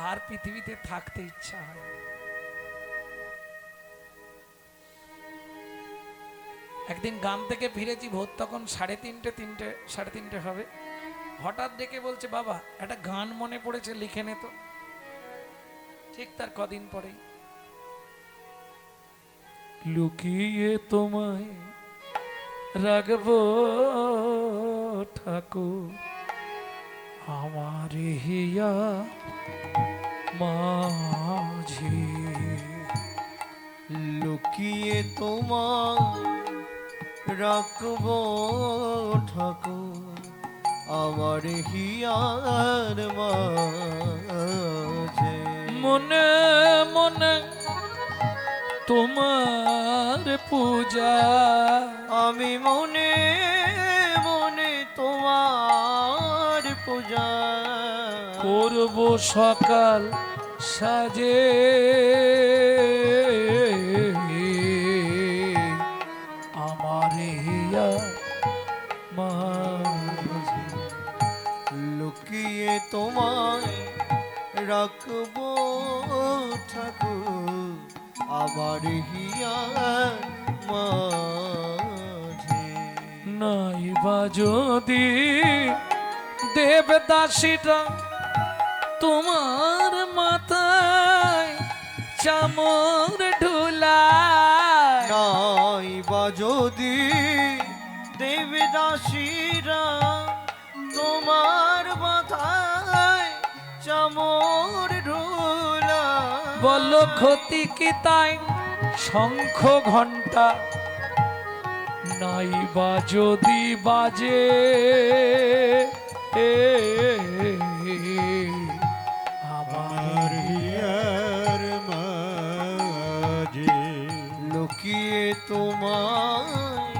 আর পৃথিবীতে থাকতে ইচ্ছা হয়। একদিন গান থেকে ফিরেছি, ভোর তখন 3:30 হবে। হঠাৎ ডেকে বলছে বাবা একটা গান মনে পড়েছে, লিখে নে তো। ঠিক তার কদিন পরেই লুকিয়ে তোমায় রাখবো ঠাকুর আমার হিয়া মাঝি। লুকিয়ে তোমায় রাখবো ঠাকুর আমার হিয়ার মাঝে। মনে মনে তোমার পূজা আমি মনে মনে তোমার পূজা করব সকাল সাজে। আমার হিয়া মাঝে লুকিয়ে তোমায় রাখবো ঠাকুর আমার হিয়ার মাঝে। নাই বা যদি দেবদাসীটা তোমার মাথায় চামর ঢুলায়, নাই বা যদি দেবদাসীরা তোমার মাথায় চামর ঢোলা, বলো ক্ষতি কি তাই শঙ্খ ঘন্টা নাই বা যদি বাজে, আমার হিয়ার মাঝে লুকিয়ে তোমায়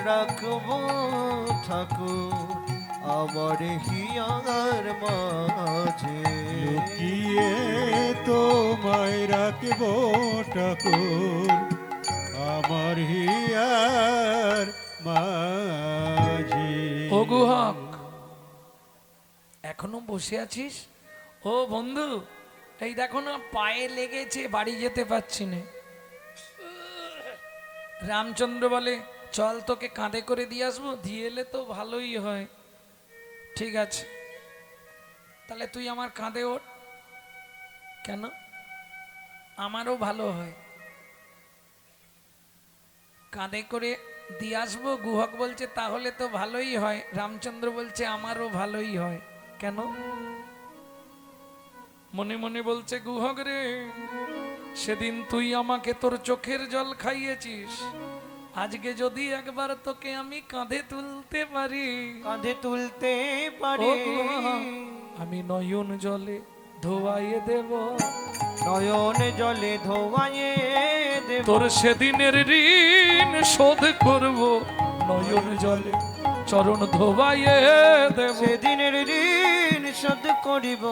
রাখবো ঠাকুর আমার হিয়ার মাঝে। লুকিয়ে তোমায় রাখব ঠাকুর আমার হিয়ার মাঝে। ও গুহক, এখনো বসে আছিস? ও বন্ধু, এই দেখো না পায়ে লেগেছে, বাড়ি যেতে পারছি না। রামচন্দ্র বলে চল তোকে কাঁধে করে দিয়ে আসবো, দিয়ে এলে তো ভালোই হয়। ঠিক আছে, তাহলে তুই আমার কাঁধে ওঠ। কেন? আমারও ভালো হয়, কাঁধে করে দিয়ে আসবো। গুহক বলছে তাহলে তো ভালোই হয়। রামচন্দ্র বলছে আমারও ভালোই হয়। কেন? মনে মনে বলছে গুহক রে, সেদিন তুই আমাকে তোর চোখের জল খাইয়েছিস, আজকে যদি একবার তোকে আমি কাঁধে তুলতে পারি, কাঁধে তুলতে ও পারি, গুহক, আমি নয়ন জলে ধোয়াইয়ে দেব, নয়ন জলে ধোয়ায়ে দেব, তোর সেদিনের ঋণ শোধ করব, নয়ন জলে চরণ ধোবাইয়ে দেব। সেদিনের ঋণ শোধ করিব,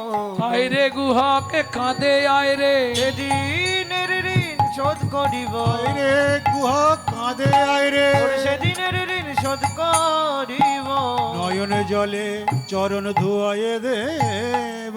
আয় রে গুহকে কাঁদে আয় রে, সেদিনের ঋণ শোধ করিব, আইরে গুহা কাঁদে আইরে ওর সেদিনের ঋণ শোধ করিব, নয়ন জলে চরণ ধুয়ায়ে দেব।